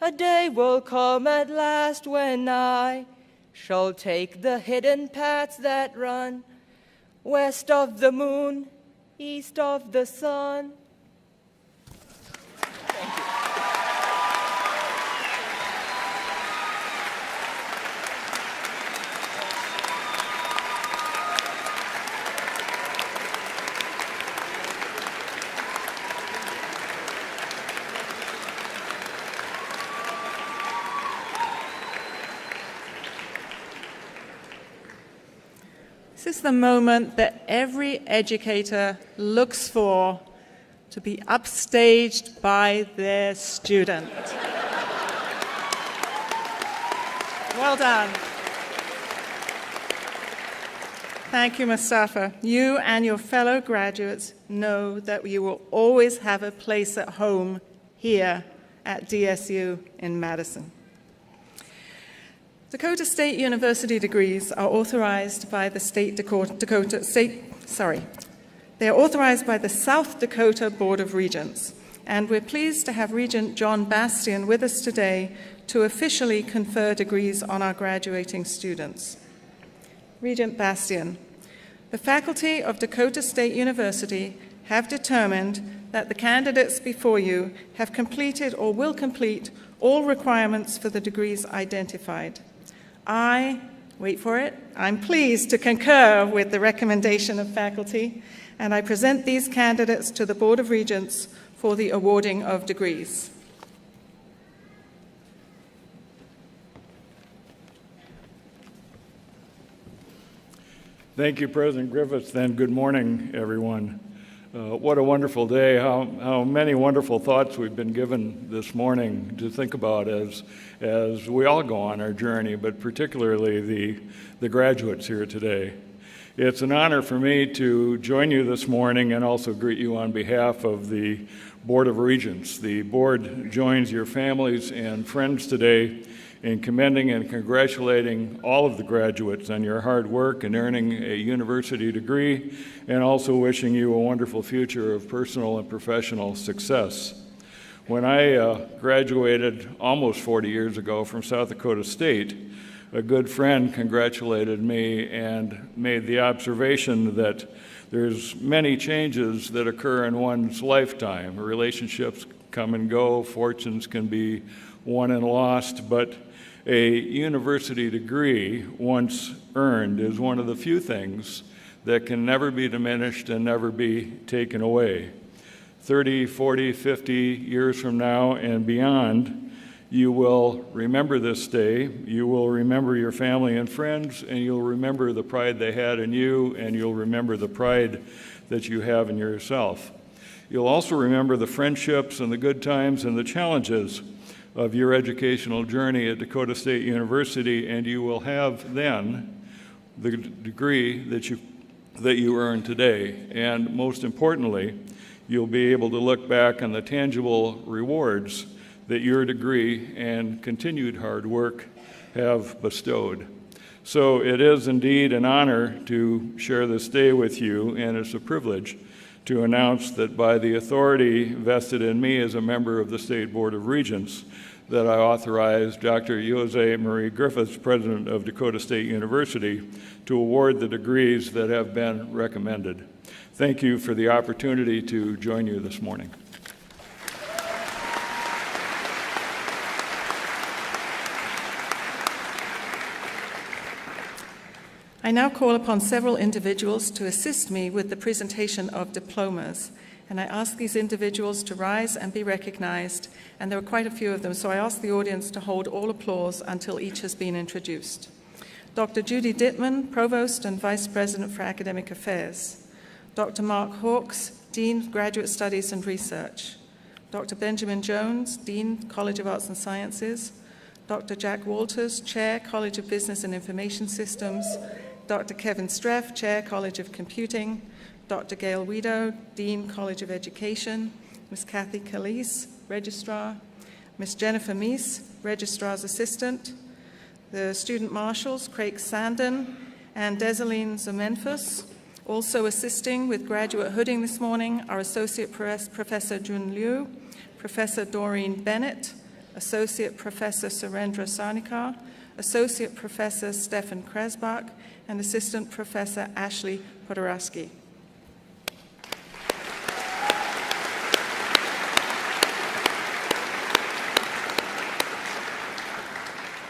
a day will come at last when I shall take the hidden paths that run west of the moon, east of the sun. Thank you. This is the moment that every educator looks for, to be upstaged by their student. Well done. Thank you, Mostafa. You and your fellow graduates know that you will always have a place at home here at DSU in Madison. Dakota State University degrees are authorized by the They are authorized by the South Dakota Board of Regents. and we're pleased to have Regent John Bastian with us today to officially confer degrees on our graduating students. Regent Bastian, the faculty of Dakota State University have determined that the candidates before you have completed or will complete all requirements for the degrees identified. Wait for it, I'm pleased to concur with the recommendation of faculty, and I present these candidates to the Board of Regents for the awarding of degrees. Thank you, President Griffiths, and good morning, everyone. What a wonderful day. How many wonderful thoughts we've been given this morning to think about as we all go on our journey, but particularly the graduates here today. It's an honor for me to join you this morning and also greet you on behalf of the Board of Regents. The board joins your families and friends today in commending and congratulating all of the graduates on your hard work in earning a university degree, and also wishing you a wonderful future of personal and professional success. When I graduated almost 40 years ago from South Dakota State, a good friend congratulated me and made the observation that there's many changes that occur in one's lifetime. Relationships come and go, fortunes can be won and lost, but a university degree, once earned, is one of the few things that can never be diminished and never be taken away. 30, 40, 50 years from now and beyond, you will remember this day, you will remember your family and friends, and you'll remember the pride they had in you, and you'll remember the pride that you have in yourself. You'll also remember the friendships and the good times and the challenges of your educational journey at Dakota State University, and you will have then the degree that you earn today. And most importantly, you'll be able to look back on the tangible rewards that your degree and continued hard work have bestowed. So it is indeed an honor to share this day with you, and it's a privilege to announce that by the authority vested in me as a member of the State Board of Regents, that I authorized Dr. Jose Marie Griffiths, President of Dakota State University, to award the degrees that have been recommended. Thank you for the opportunity to join you this morning. I now call upon several individuals to assist me with the presentation of diplomas. And I ask these individuals to rise and be recognized, and there are quite a few of them, so I ask the audience to hold all applause until each has been introduced. Dr. Judy Dittman, Provost and Vice President for Academic Affairs. Dr. Mark Hawkes, Dean, Graduate Studies and Research. Dr. Benjamin Jones, Dean, College of Arts and Sciences. Dr. Jack Walters, Chair, College of Business and Information Systems. Dr. Kevin Streff, Chair, College of Computing. Dr. Gail Wedo, Dean, College of Education, Ms. Kathy Calise, Registrar, Ms. Jennifer Meese, Registrar's Assistant, the Student Marshals, Craig Sandon and Desaline Zemenfus. Also assisting with graduate hooding this morning are Associate Professor Jun Liu, Professor Doreen Bennett, Associate Professor Surendra Sarnikar, Associate Professor Stefan Kresbach, and Assistant Professor Ashley Podorowski.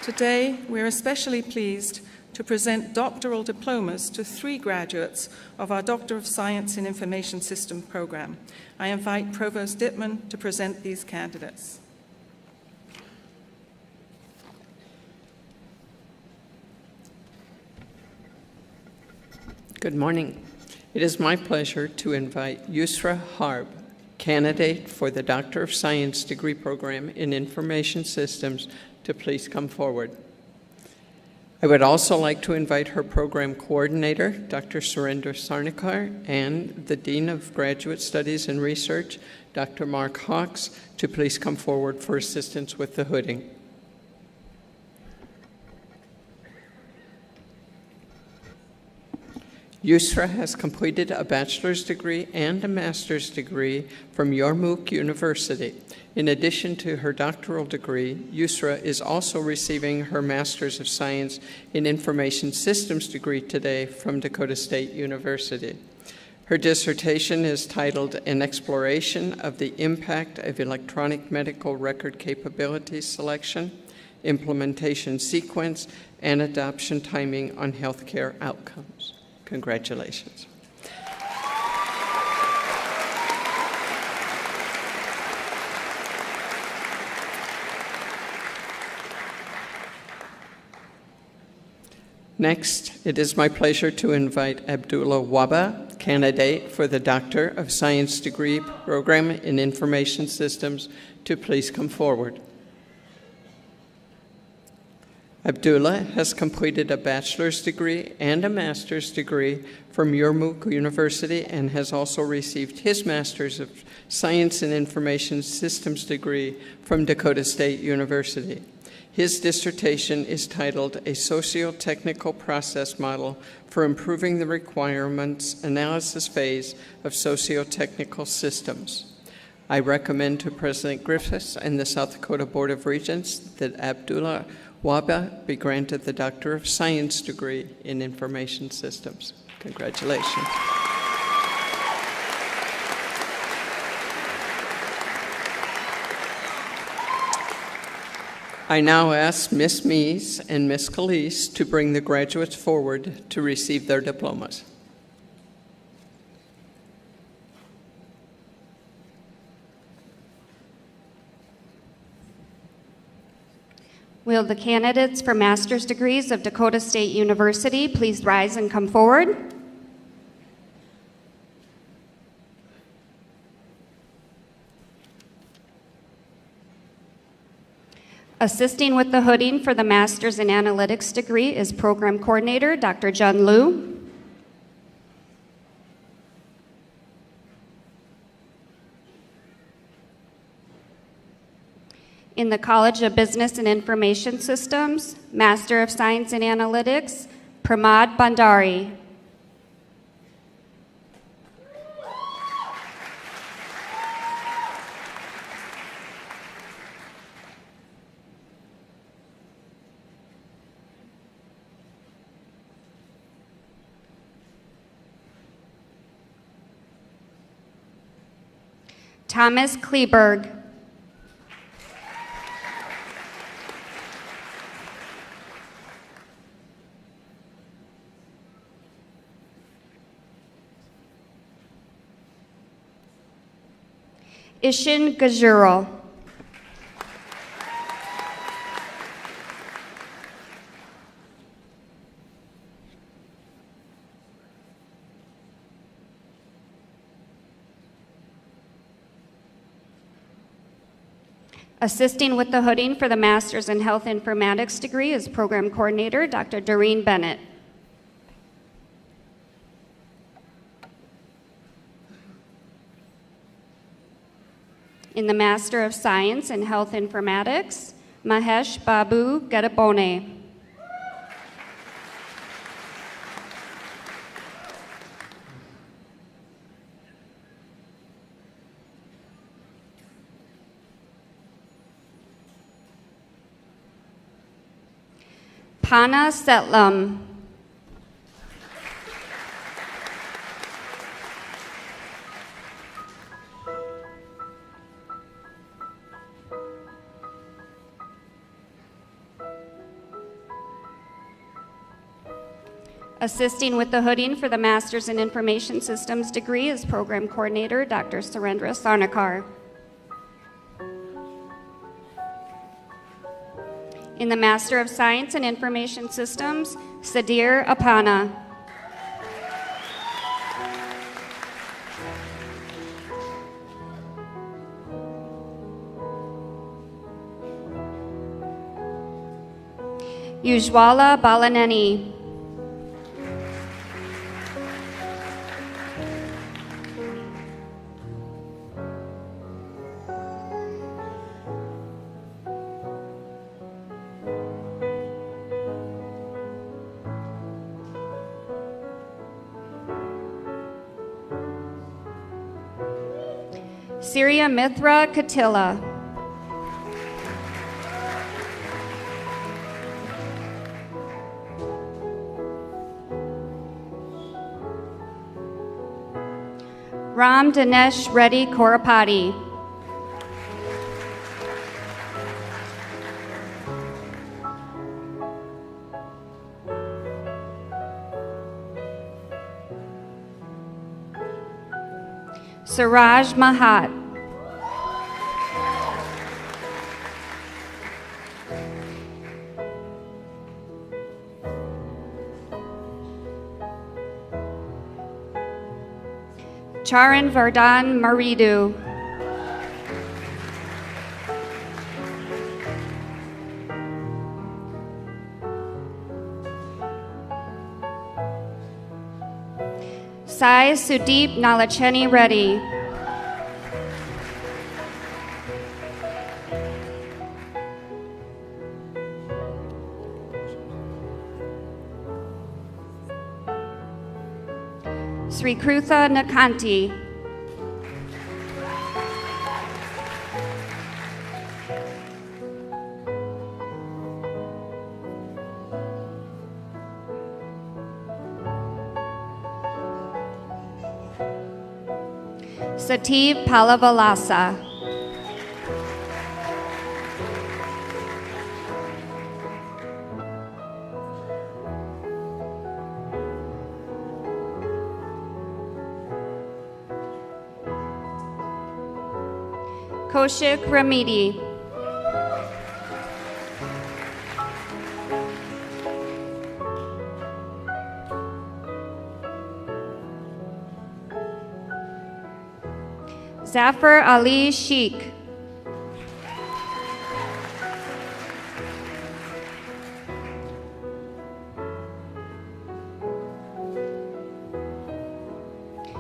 Today, we're especially pleased to present doctoral diplomas to 3 graduates of our Doctor of Science in Information System program. I invite Provost Dittman to present these candidates. Good morning. It is my pleasure to invite Yusra Harb, candidate for the Doctor of Science degree program in Information Systems, to please come forward. I would also like to invite her program coordinator, Dr. Surendra Sarnikar, and the Dean of Graduate Studies and Research, Dr. Mark Hawkes, to please come forward for assistance with the hooding. Yusra has completed a bachelor's degree and a master's degree from Yarmouk University. In addition to her doctoral degree, Yusra is also receiving her Master's of Science in Information Systems degree today from Dakota State University. Her dissertation is titled An Exploration of the Impact of Electronic Medical Record Capability Selection, Implementation Sequence, and Adoption Timing on Healthcare Outcomes. Congratulations. Next, it is my pleasure to invite Abdullah Waba, candidate for the Doctor of Science degree program in Information Systems, to please come forward. Abdullah has completed a bachelor's degree and a master's degree from Yarmouk University and has also received his Master's of Science in Information Systems degree from Dakota State University. His dissertation is titled A Socio-Technical Process Model for Improving the Requirements Analysis Phase of Socio-Technical Systems. I recommend to President Griffiths and the South Dakota Board of Regents that Abdullah Waba be granted the Doctor of Science degree in Information Systems. Congratulations. I now ask Ms. Mees and Ms. Calise to bring the graduates forward to receive their diplomas. Will the candidates for master's degrees of Dakota State University please rise and come forward? Assisting with the hooding for the Master's in Analytics degree is Program Coordinator, Dr. Jun Liu. In the College of Business and Information Systems, Master of Science in Analytics, Pramod Bandari. Thomas Kleberg. Ishin Gajuro. Assisting with the hooding for the Master's in Health Informatics degree is Program Coordinator, Dr. Doreen Bennett. In the Master of Science in Health Informatics, Mahesh Babu Gadabone. Pana Setlam. Assisting with the hooding for the Master's in Information Systems degree is Program Coordinator, Dr. Surendra Sarnakar. In the Master of Science in Information Systems, Sadir Apana. Ujwala Balaneni. Surya Mithra Katila. Ram Dinesh Reddy Korapati. Suraj Mahat. Charan Vardhan Maridu. Sai Sudeep Nalacheni Reddy. Sri Krutha Nakanti. Sativ Palavalasa. Koshik Ramidi. Zafar Ali Sheikh.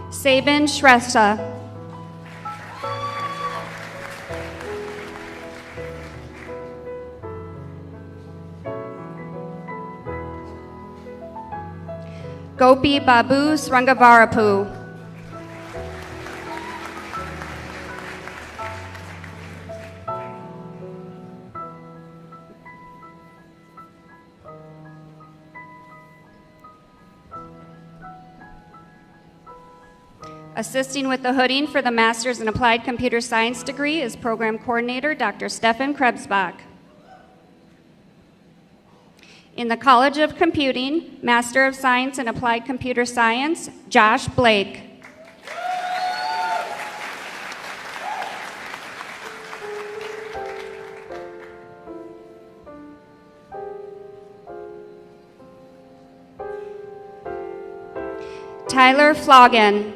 Sabin Shrestha. Gopi Babu Srangavarapu. Assisting with the hooding for the Master's in Applied Computer Science degree is Program Coordinator Dr. Stefan Krebsbach. In the College of Computing, Master of Science in Applied Computer Science, Josh Blake. Tyler Floggen.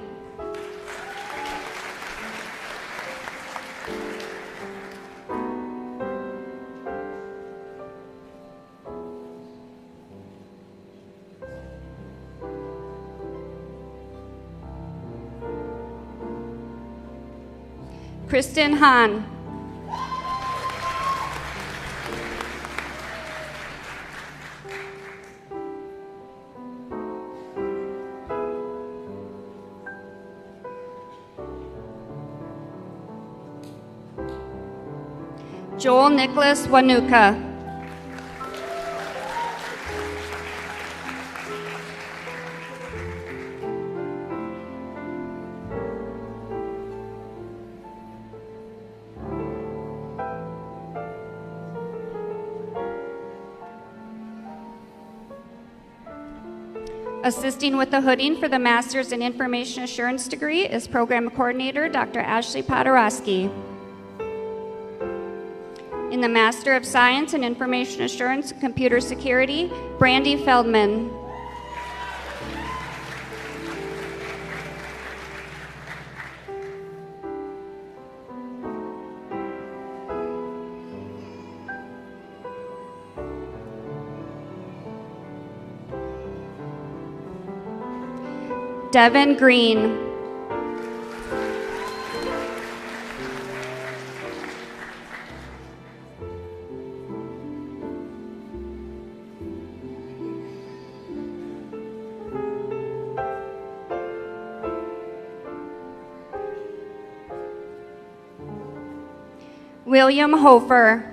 Kristen Hahn. Joel Nicholas Wanuka. Assisting with the hooding for the Master's in Information Assurance degree is Program Coordinator Dr. Ashley Podorowski. In the Master of Science in Information Assurance and Computer Security, Brandy Feldman. Devin Green. William Hofer.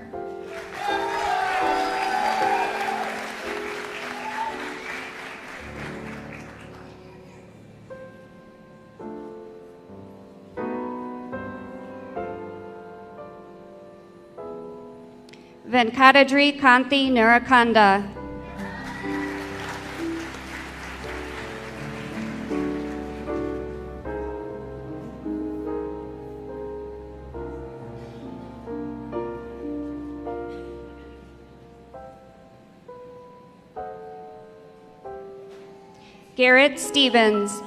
Venkatadri Kanthi Nirakanda. Garrett Stevens.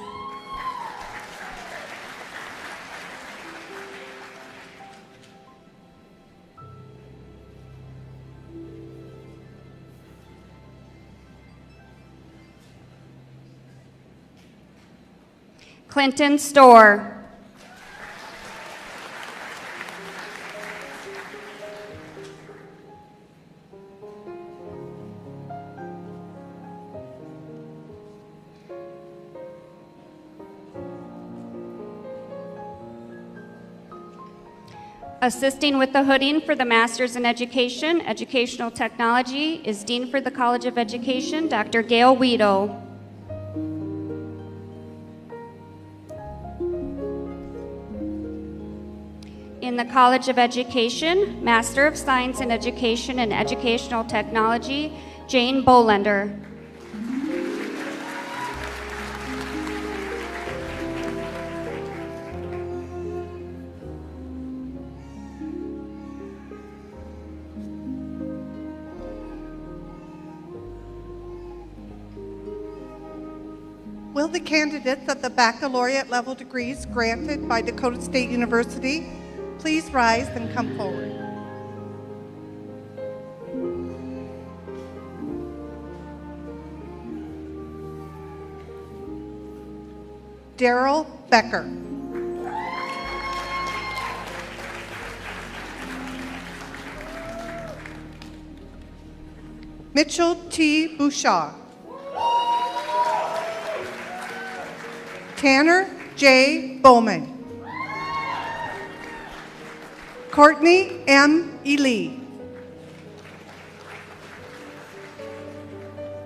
Clinton Storr. Assisting with the hooding for the Masters in Education, Educational Technology is Dean for the College of Education, Dr. Gail Weedle. In the College of Education, Master of Science in Education and Educational Technology, Jane Bolender. Will the candidates of the baccalaureate level degrees granted by Dakota State University please rise and come forward? Daryl Becker. Mitchell T. Bouchard. Tanner J. Bowman. Courtney M. Ely.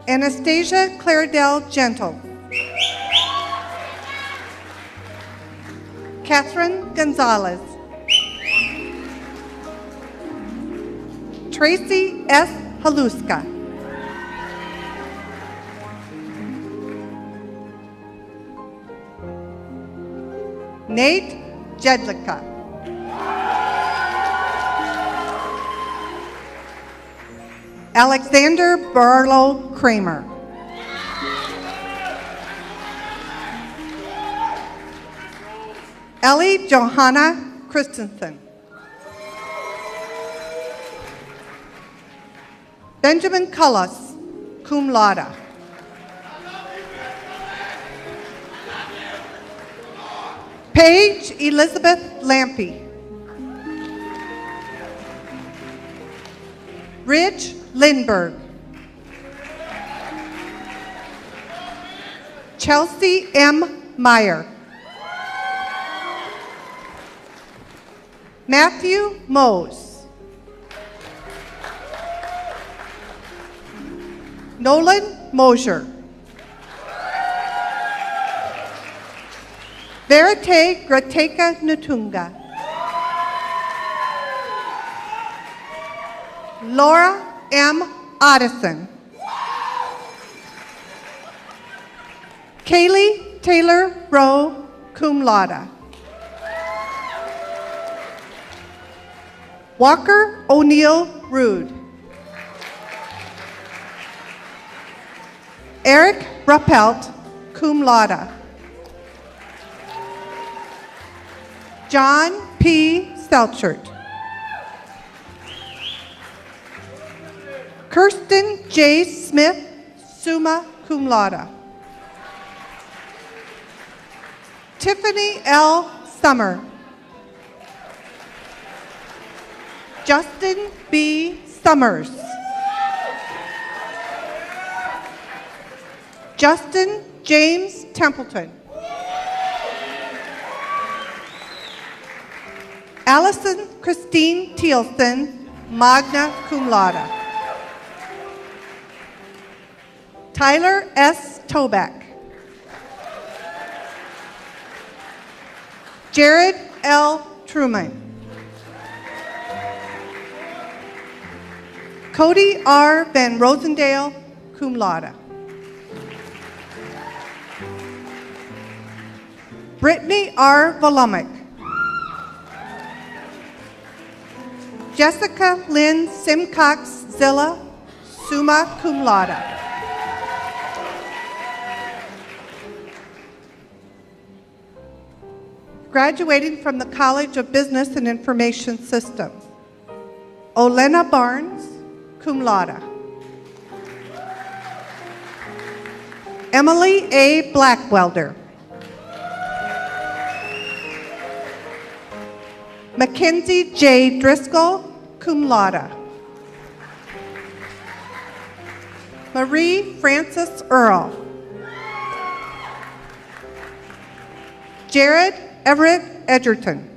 Anastasia Gentle. Catherine Gonzalez. Tracy S. Haluska. Nate Jedlicka. Alexander Barlow Kramer. Ellie Johanna Christensen. Benjamin Cullis, cum laude. Paige Elizabeth Lampy. Ridge Lindberg. Chelsea M. Meyer. Matthew Mose. Nolan Mosier. Verite Grateka Nutunga. Laura M. Addison. Kaylee Taylor Rowe, cum laude. Walker O'Neill Rude. Eric Ruppelt, cum laude. John P. Selchert. Kirsten J. Smith, summa cum laude. Tiffany L. Summer. Justin B. Summers. Justin James Templeton. Allison Christine Thielson, magna cum laude. Tyler S. Toback. Jared L. Truman. Cody R. Van Rosendale, cum laude. Brittany R. Volumik. Jessica Lynn Simcox Zilla, summa cum laude. Graduating from the College of Business and Information Systems, Olena Barnes, cum laude. Emily A. Blackwelder. Mackenzie J. Driscoll, cum laude. Marie Frances Earl. Jared Everett Edgerton.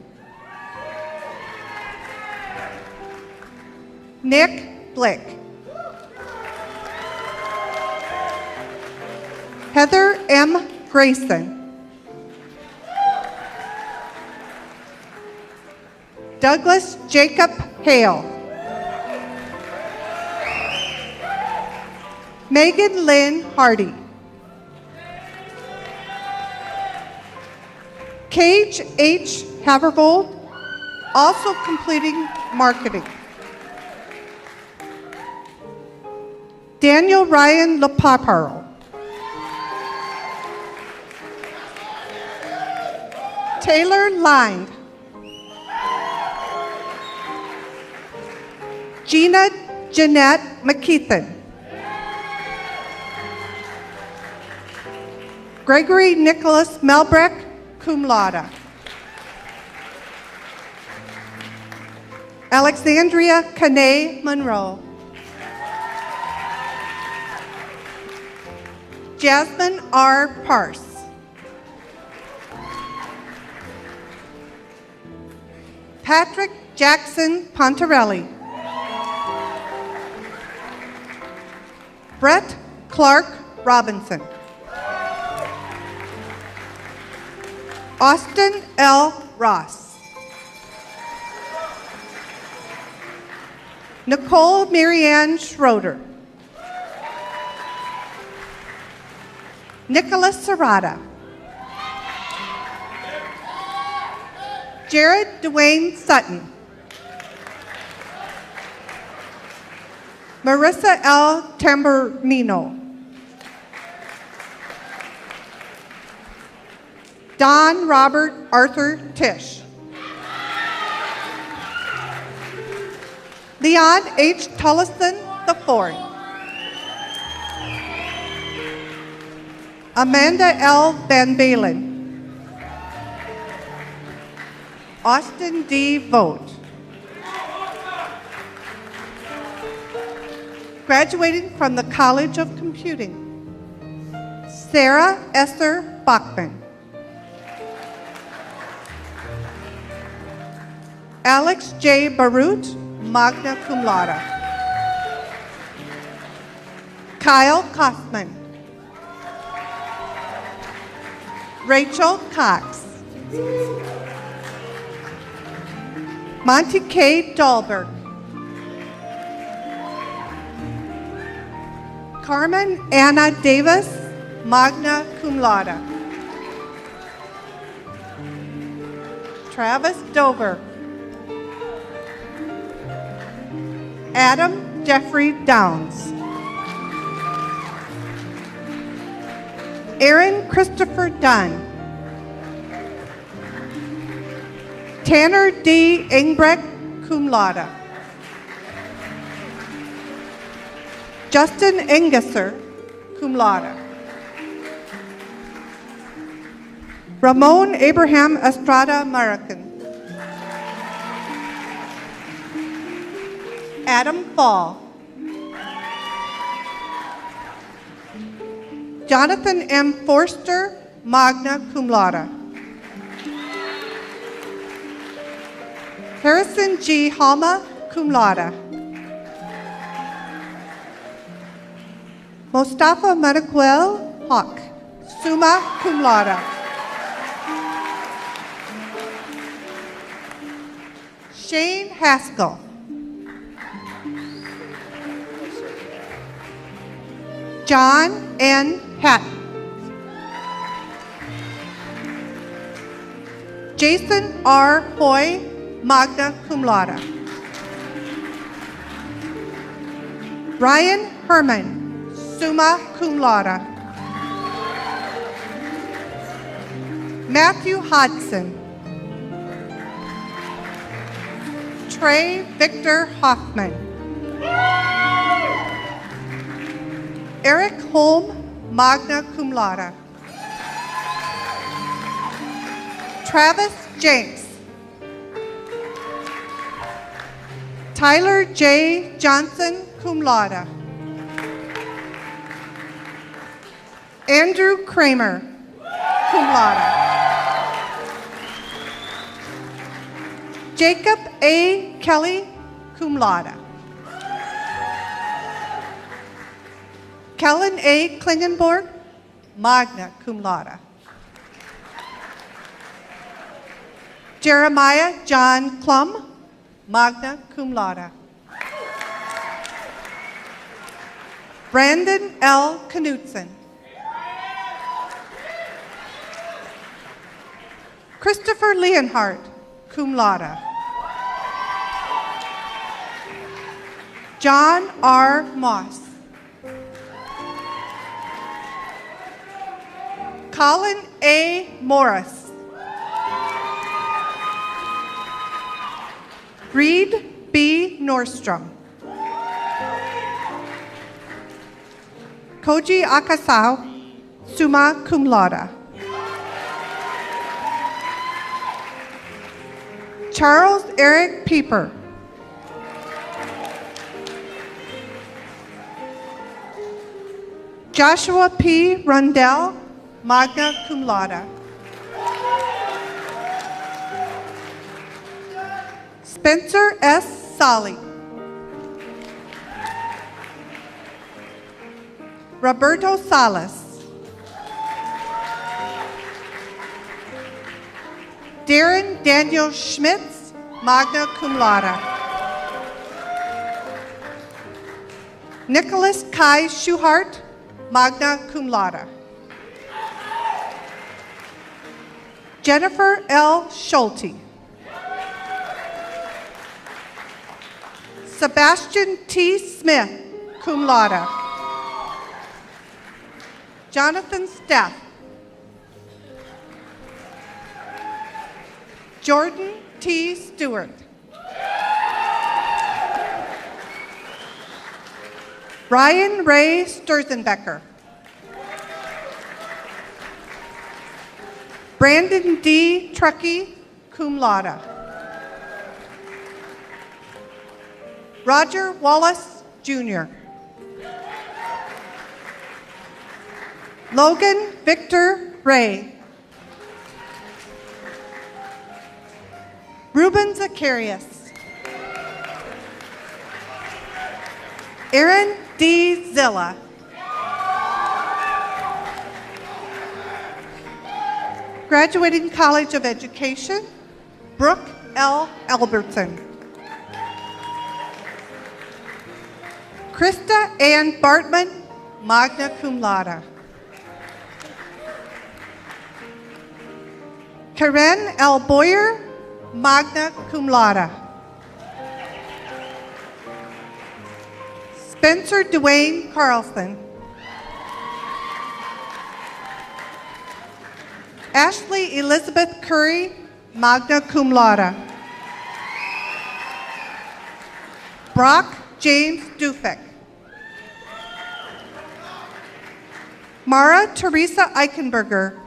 Nick Blick. Heather M. Grayson. Douglas Jacob Hale. Megan Lynn Hardy. Cage H. Havervold, also completing marketing. Daniel Ryan Lepaparo. Taylor Lind. Gina Jeanette McKeithen. Gregory Nicholas Melbreck, cum laude. Alexandria Monroe. Jasmine R. Parse. Patrick Jackson Pontarelli. Brett Clark Robinson. Austin L. Ross. Nicole Marianne Schroeder. Nicholas Serrata. Jared Dwayne Sutton. Marissa L. Tamburmino. Don Robert Arthur Tisch. Leon H. Tullison IV. Amanda L. Van Balen. Austin D. Vogt. Graduating from the College of Computing, Sarah Esther Bachman. Alex J. Barut, magna cum laude. Kyle Kaufman. Rachel Cox. Monty K. Dahlberg. Carmen Anna Davis, magna cum laude. Travis Dover. Adam Jeffrey Downs. Aaron Christopher Dunn. Tanner D. Engbrecht, cum laude. Justin Engesser, cum laude. Ramon Abraham Estrada Marroquin. Adam Fall. Jonathan M. Forster, magna cum laude. Harrison G. Halma, cum laude. Mostafa Haque, summa cum laude. Shane Haskell. John N. Hatton. Jason R. Hoy, magna cum laude. Ryan Herman, summa cum laude. Matthew Hodson. Trey Victor Hoffman. Eric Holm, magna cum laude. Travis Jenks. Tyler J. Johnson, cum laude. Andrew Kramer, cum laude. Jacob A. Kelly, cum laude. Kellen A. Klingenborg, magna cum laude. Jeremiah John Klum, magna cum laude. Brandon L. Knutson. Christopher Leonhardt, cum laude. John R. Moss. Colin A. Morris. Reed B. Nordstrom. Koji Akasao, summa cum laude. Charles Eric Pieper. Joshua P. Rundell, magna cum laude. Spencer S. Solly. Roberto Salas. Darren Daniel Schmitz, magna cum laude. Nicholas Kai Schuhart, magna cum laude. Jennifer L. Schulte. Sebastian T. Smith, cum laude. Jonathan Steff. Jordan T. Stewart. Ryan Ray Sturzenbecker. Brandon D. Truckee, cum laude. Roger Wallace, Jr. Logan Victor Ray. Ruben Zacharias. Aaron D. Zilla. Graduating College of Education, Brooke L. Albertson. Krista Ann Bartman, magna cum laude. Karen L. Boyer, magna cum laude. Spencer Dwayne Carlson. Ashley Elizabeth Curry, magna cum laude. Brock James Dufek. Mara Teresa Eichenberger.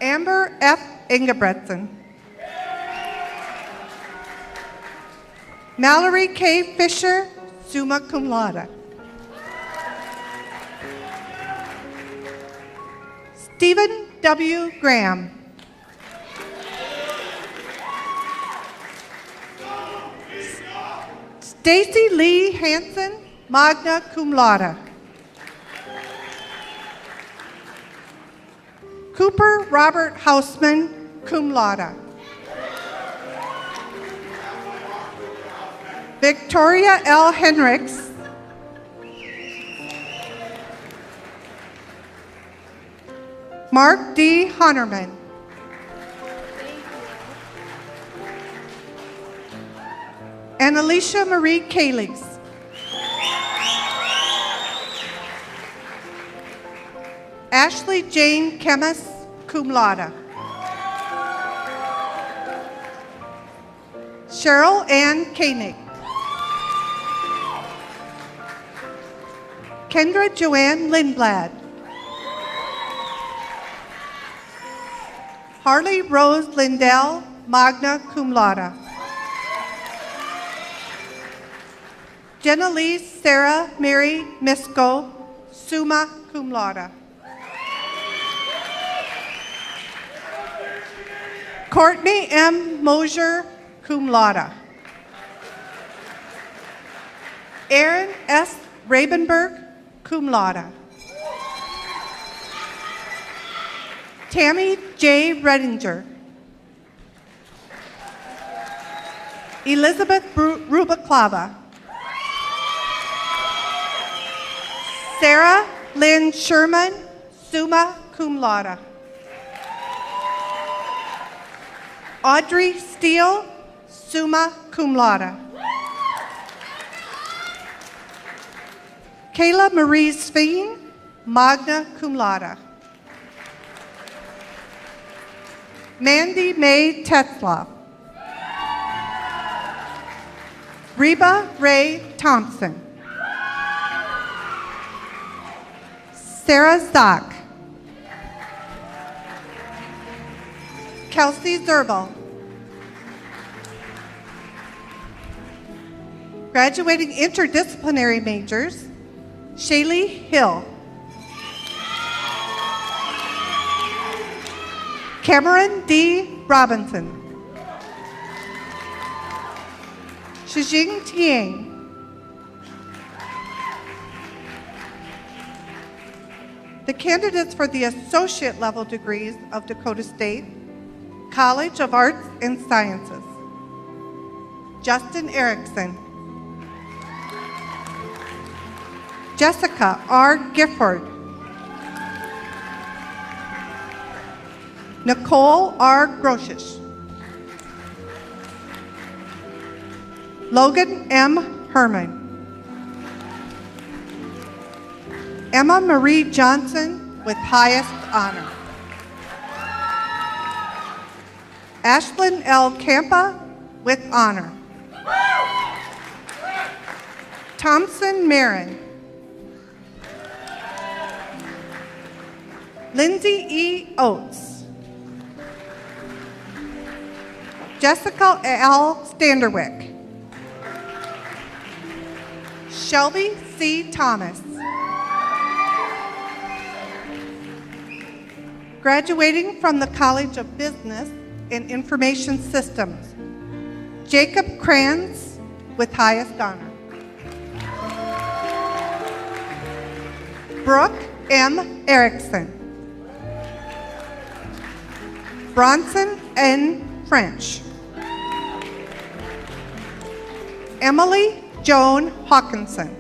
Amber F. Ingebretson. Mallory K. Fisher, summa cum laude. Stephen W. Graham. Stacy Lee Hansen, magna cum laude. Cooper Robert Hausman, cum laude. Victoria L. Henricks. Mark D. Honerman. And Alicia Marie Kalies. Ashley Jane Kemis, cum laude. Cheryl Ann Koenig. Kendra Joanne Lindblad. Harley Rose Lindell, magna cum laude. Jenalise Sarah Mary Misko, summa cum laude. Courtney M. Mosier, cum laude. Aaron S. Rabenberg, cum laude. Tammy J. Redinger. Elizabeth Rubaclava. Sarah Lynn Sherman, summa cum laude. Audrey Steele, summa cum laude. Kayla Marie Sveen, magna cum laude. Mandy Mae Tetzlaff. Reba Ray Thompson. Sarah Zock. Kelsey Zerbel. Graduating interdisciplinary majors, Shaylee Hill. Cameron D. Robinson. Shijing Tiang. The candidates for the associate level degrees of Dakota State College of Arts and Sciences. Justin Erickson. Jessica R. Gifford. Nicole R. Groshish. Logan M. Herman. Emma Marie Johnson with highest honor. Ashlyn L. Campa with honor. Thompson Marin. Lindsay E. Oates. Jessica L. Standerwick. Shelby C. Thomas. Graduating from the College of Business and Information Systems, Jacob Kranz with highest honor. Brooke M. Erickson. Bronson N. French. Emily Joan Hawkinson.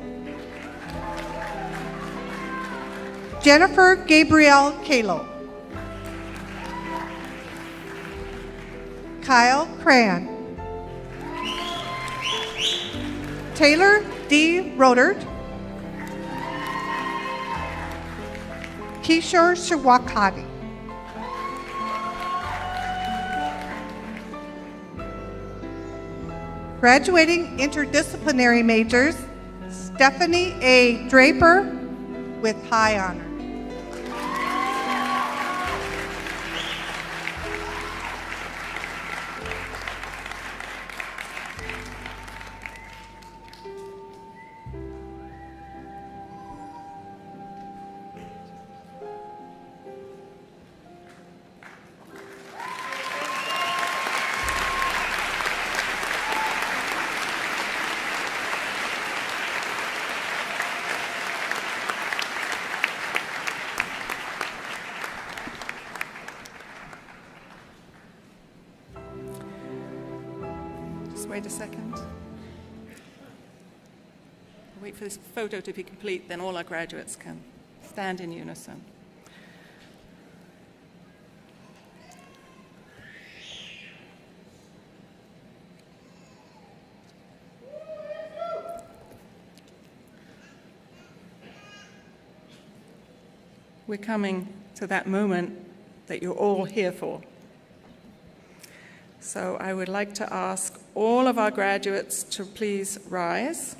Jennifer Gabrielle Kalo. Kyle Cran. Taylor D. Rodert. Kishore Shawakati. Graduating interdisciplinary majors, Stephanie A. Draper with high honor. wait a second. Wait for this photo to be complete, then all our graduates can stand in unison. We're coming to that moment that you're all here for. So I would like to ask all of our graduates to please rise.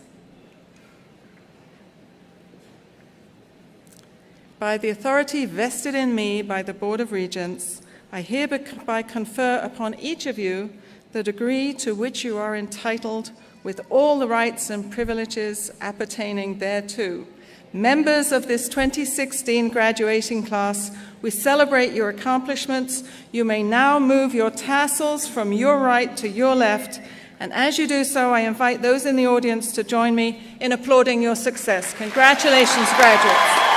By the authority vested in me by the Board of Regents, I hereby confer upon each of you the degree to which you are entitled with all the rights and privileges appertaining thereto. Members of this 2016 graduating class, we celebrate your accomplishments. You may now move your tassels from your right to your left, and as you do so, I invite those in the audience to join me in applauding your success. Congratulations, graduates.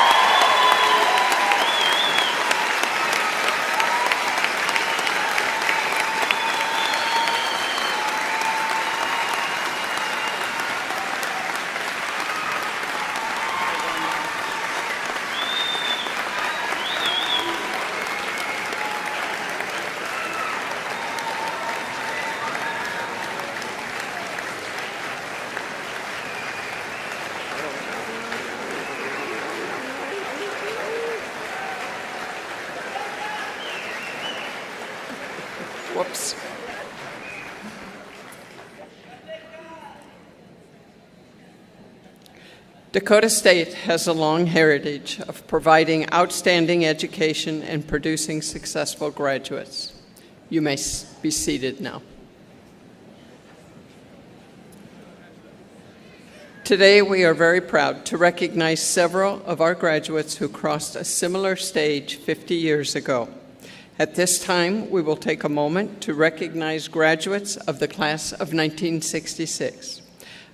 Whoops. Dakota State has a long heritage of providing outstanding education and producing successful graduates. You may be seated now. Today, we are very proud to recognize several of our graduates who crossed a similar stage 50 years ago. At this time, we will take a moment to recognize graduates of the class of 1966.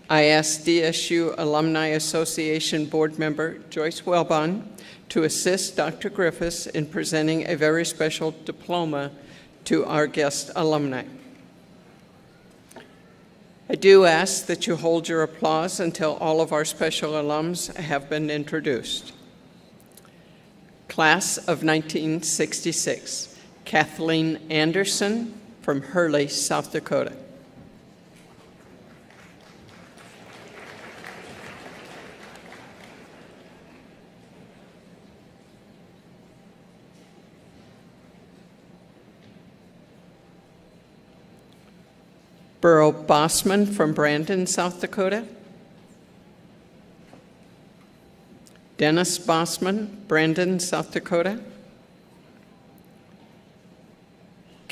I ask DSU Alumni Association Board Member Joyce Welbon to assist Dr. Griffiths in presenting a very special diploma to our guest alumni. I do ask that you hold your applause until all of our special alums have been introduced. Class of 1966. Kathleen Anderson from Hurley, South Dakota. Burrow Bossman from Brandon, South Dakota. Dennis Bossman, Brandon, South Dakota.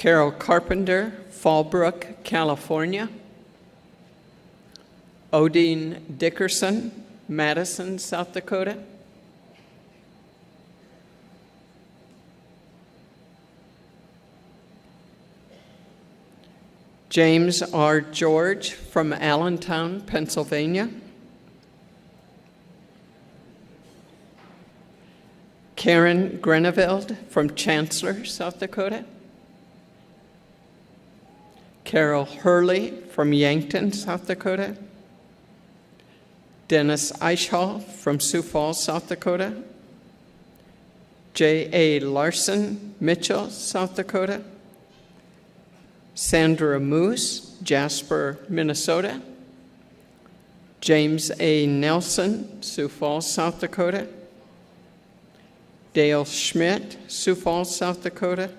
Carol Carpenter, Fallbrook, California. Odine Dickerson, Madison, South Dakota. James R. George from Allentown, Pennsylvania. Karen Greneveld from Chancellor, South Dakota. Carol Hurley from Yankton, South Dakota. Dennis Eichhall from Sioux Falls, South Dakota. J.A. Larson, Mitchell, South Dakota. Sandra Moose, Jasper, Minnesota. James A. Nelson, Sioux Falls, South Dakota. Dale Schmidt, Sioux Falls, South Dakota.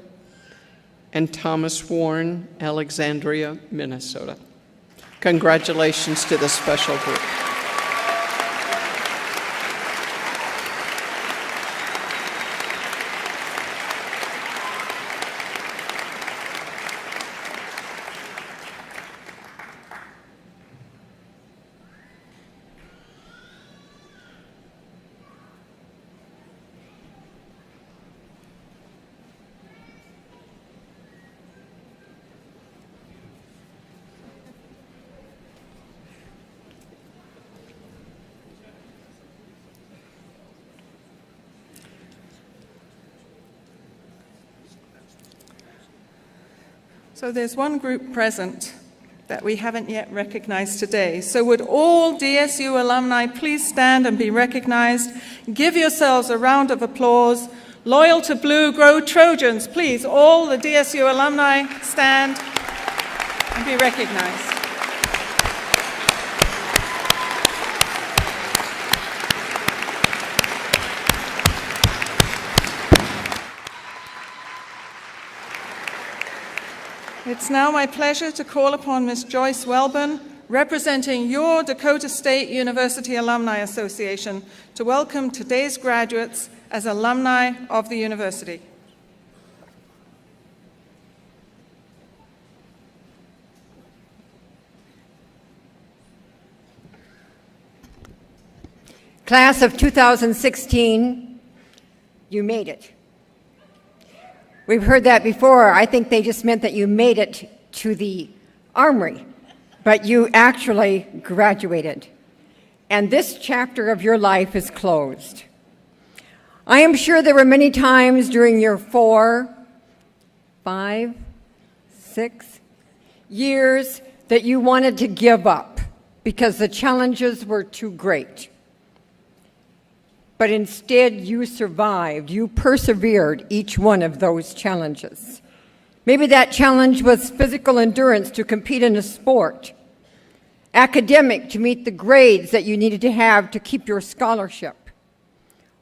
And Thomas Warren, Alexandria, Minnesota. Congratulations to this special group. So there's one group present that we haven't yet recognized today. So would all DSU alumni please stand and be recognized? Give yourselves a round of applause. Loyal to Blue, Grow Trojans, please, all the DSU alumni stand and be recognized. It's now my pleasure to call upon Ms. Joyce Welburn, representing your Dakota State University Alumni Association, to welcome today's graduates as alumni of the university. Class of 2016, you made it. We've heard that before. I think they just meant that you made it to the armory, but you actually graduated. And this chapter of your life is closed. I am sure there were many times during your 4, 5, 6 years that you wanted to give up because the challenges were too great. But instead, you survived. You persevered each one of those challenges. Maybe that challenge was physical endurance to compete in a sport, academic to meet the grades that you needed to have to keep your scholarship,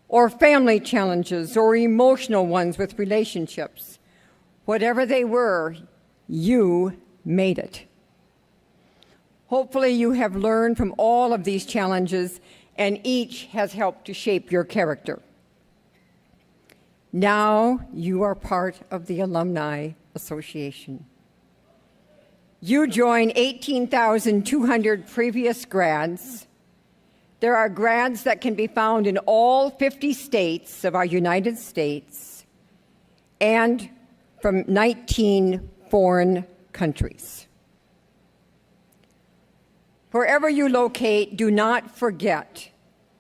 or family challenges or emotional ones with relationships. Whatever they were, you made it. Hopefully, you have learned from all of these challenges, and each has helped to shape your character. Now you are part of the Alumni Association. You join 18,200 previous grads. There are grads that can be found in all 50 states of our United States and from 19 foreign countries. Wherever you locate, do not forget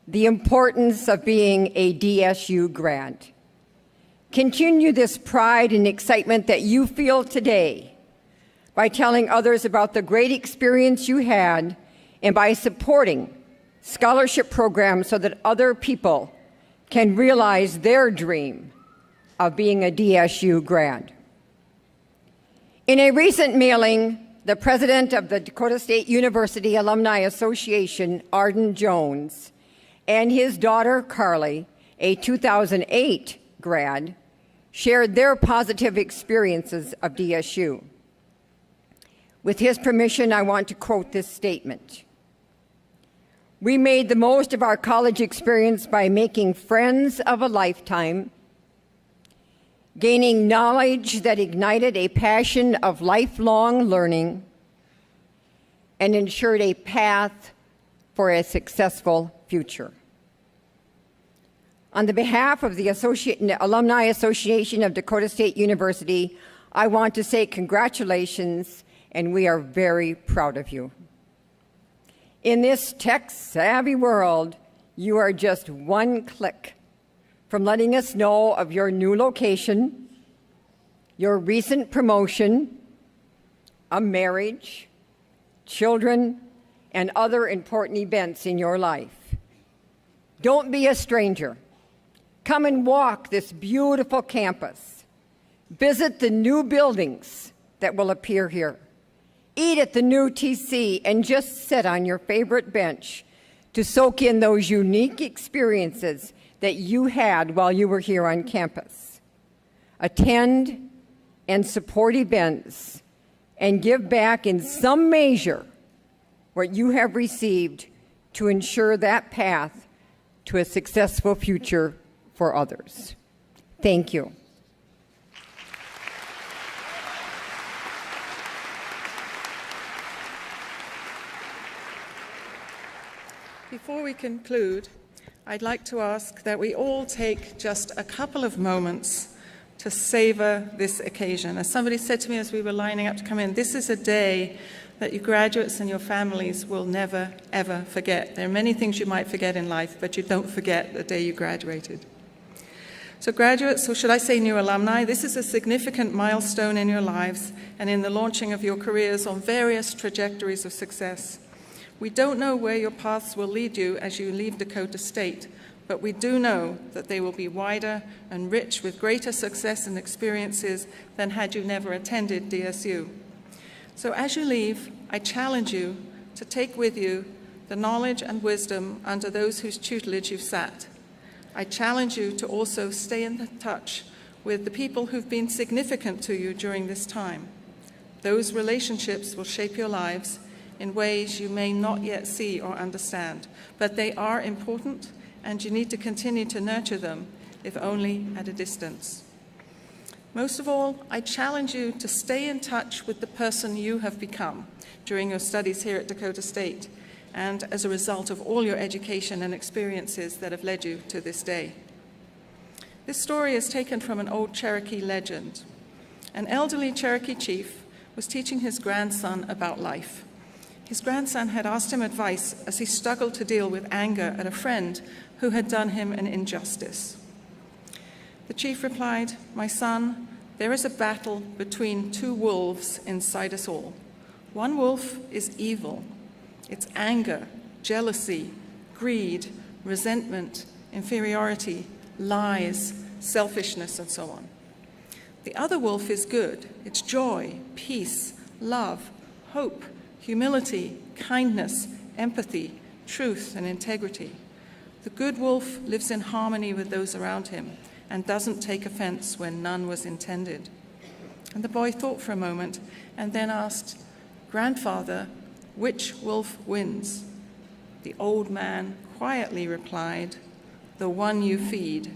the importance of being a DSU grad. Continue this pride and excitement that you feel today by telling others about the great experience you had and by supporting scholarship programs so that other people can realize their dream of being a DSU grad. In a recent mailing, the president of the Dakota State University Alumni Association, Arden Jones, and his daughter, Carly, a 2008 grad, shared their positive experiences of DSU. With his permission, I want to quote this statement. "We made the most of our college experience by making friends of a lifetime, gaining knowledge that ignited a passion of lifelong learning, and ensured a path for a successful future." On the behalf of the Alumni Association of Dakota State University, I want to say congratulations, and we are very proud of you. In this tech-savvy world, you are just one click from letting us know of your new location, your recent promotion, a marriage, children, and other important events in your life. Don't be a stranger. Come and walk this beautiful campus. Visit the new buildings that will appear here. Eat at the new TC and just sit on your favorite bench to soak in those unique experiences that you had while you were here on campus. Attend and support events and give back in some measure what you have received to ensure that path to a successful future for others. Thank you. Before we conclude, I'd like to ask that we all take just a couple of moments to savor this occasion. As somebody said to me as we were lining up to come in, this is a day that you graduates and your families will never, ever forget. There are many things you might forget in life, but you don't forget the day you graduated. So graduates, or should I say new alumni, this is a significant milestone in your lives and in the launching of your careers on various trajectories of success. We don't know where your paths will lead you as you leave Dakota State, but we do know that they will be wider and rich with greater success and experiences than had you never attended DSU. So as you leave, I challenge you to take with you the knowledge and wisdom under those whose tutelage you've sat. I challenge you to also stay in touch with the people who've been significant to you during this time. Those relationships will shape your lives in ways you may not yet see or understand, but they are important, and you need to continue to nurture them, if only at a distance. Most of all, I challenge you to stay in touch with the person you have become during your studies here at Dakota State, and as a result of all your education and experiences that have led you to this day. This story is taken from an old Cherokee legend. An elderly Cherokee chief was teaching his grandson about life. His grandson had asked him advice as he struggled to deal with anger at a friend who had done him an injustice. The chief replied, "My son, there is a battle between two wolves inside us all. One wolf is evil. It's anger, jealousy, greed, resentment, inferiority, lies, selfishness, and so on. The other wolf is good. It's joy, peace, love, hope, humility, kindness, empathy, truth, and integrity. The good wolf lives in harmony with those around him and doesn't take offense when none was intended." And the boy thought for a moment and then asked, "Grandfather, which wolf wins?" The old man quietly replied, "The one you feed."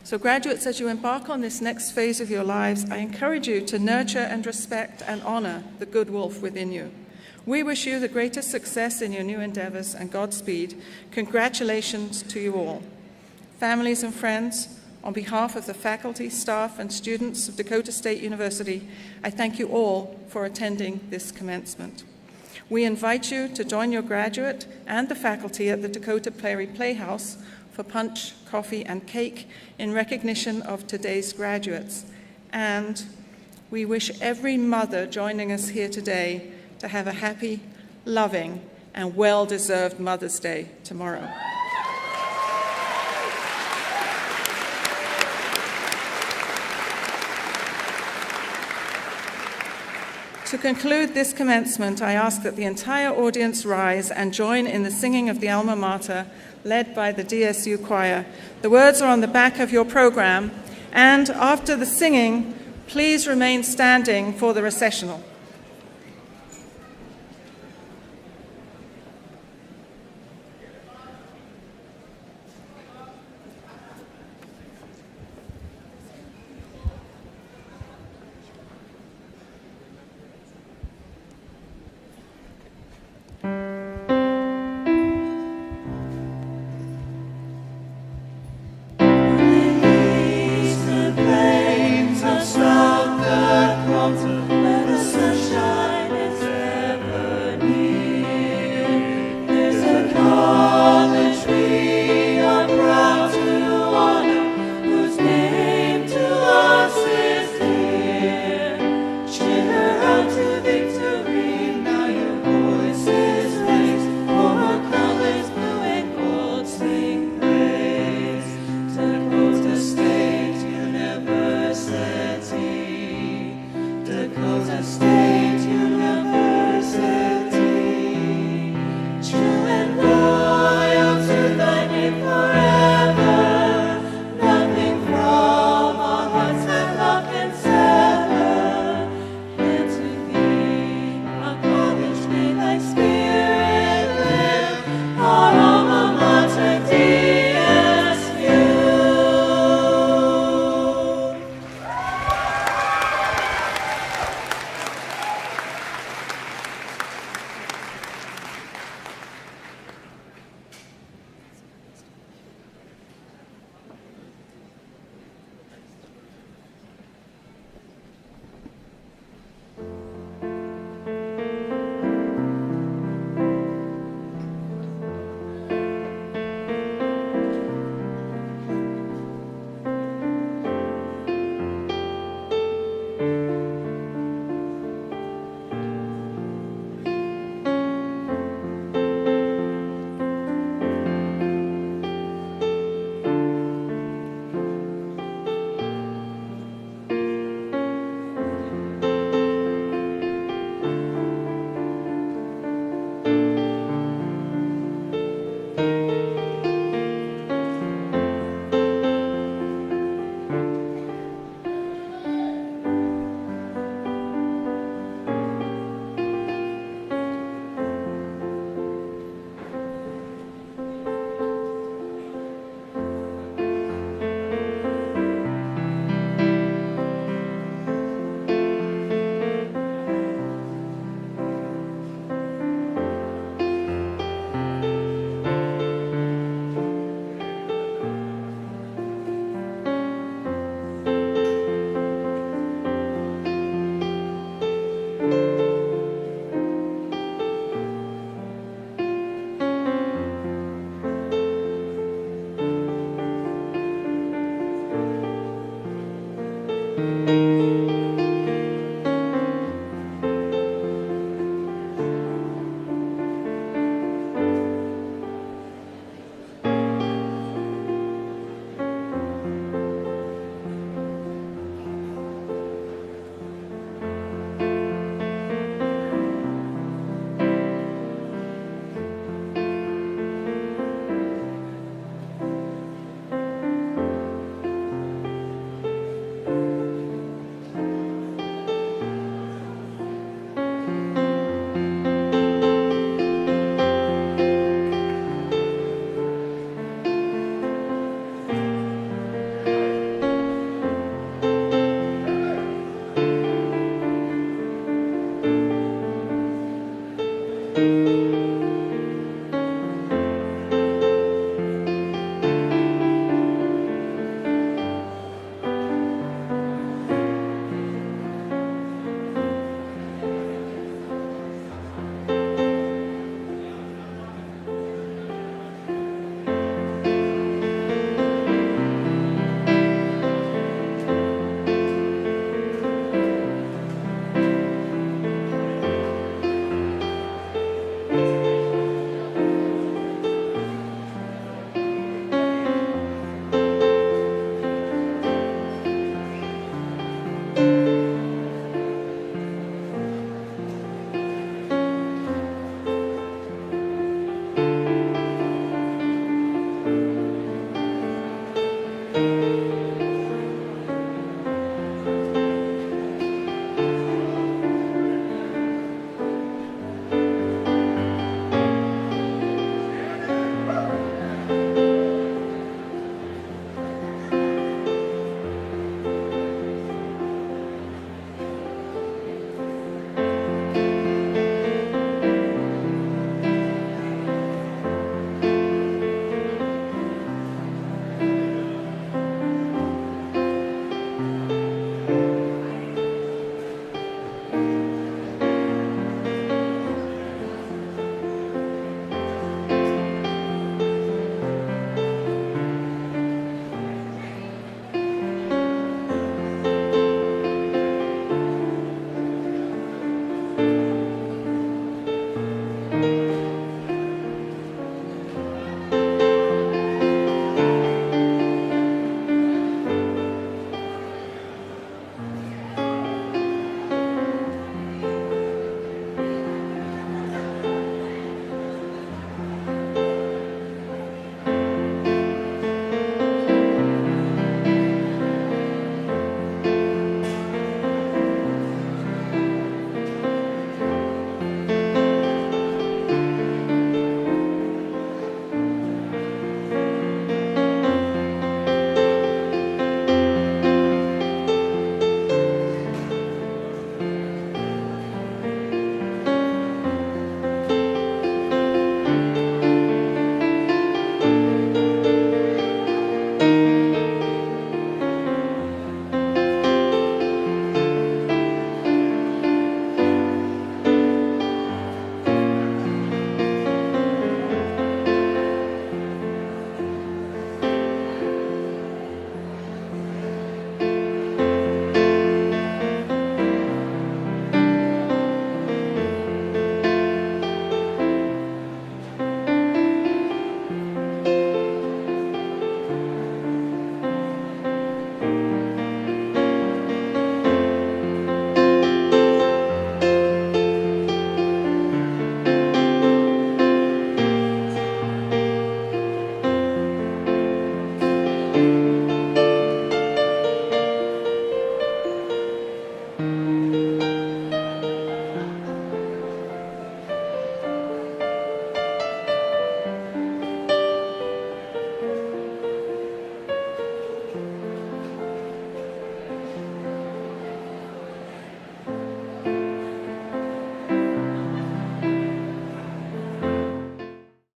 So graduates, as you embark on this next phase of your lives, I encourage you to nurture and respect and honor the good wolf within you. We wish you the greatest success in your new endeavors and Godspeed. Congratulations to you all. Families and friends, on behalf of the faculty, staff, and students of Dakota State University, I thank you all for attending this commencement. We invite you to join your graduate and the faculty at the Dakota Prairie Playhouse for punch, coffee, and cake in recognition of today's graduates. And we wish every mother joining us here today to have a happy, loving, and well-deserved Mother's Day tomorrow. To conclude this commencement, I ask that the entire audience rise and join in the singing of the Alma Mater, led by the DSU Choir. The words are on the back of your program, and after the singing, please remain standing for the recessional.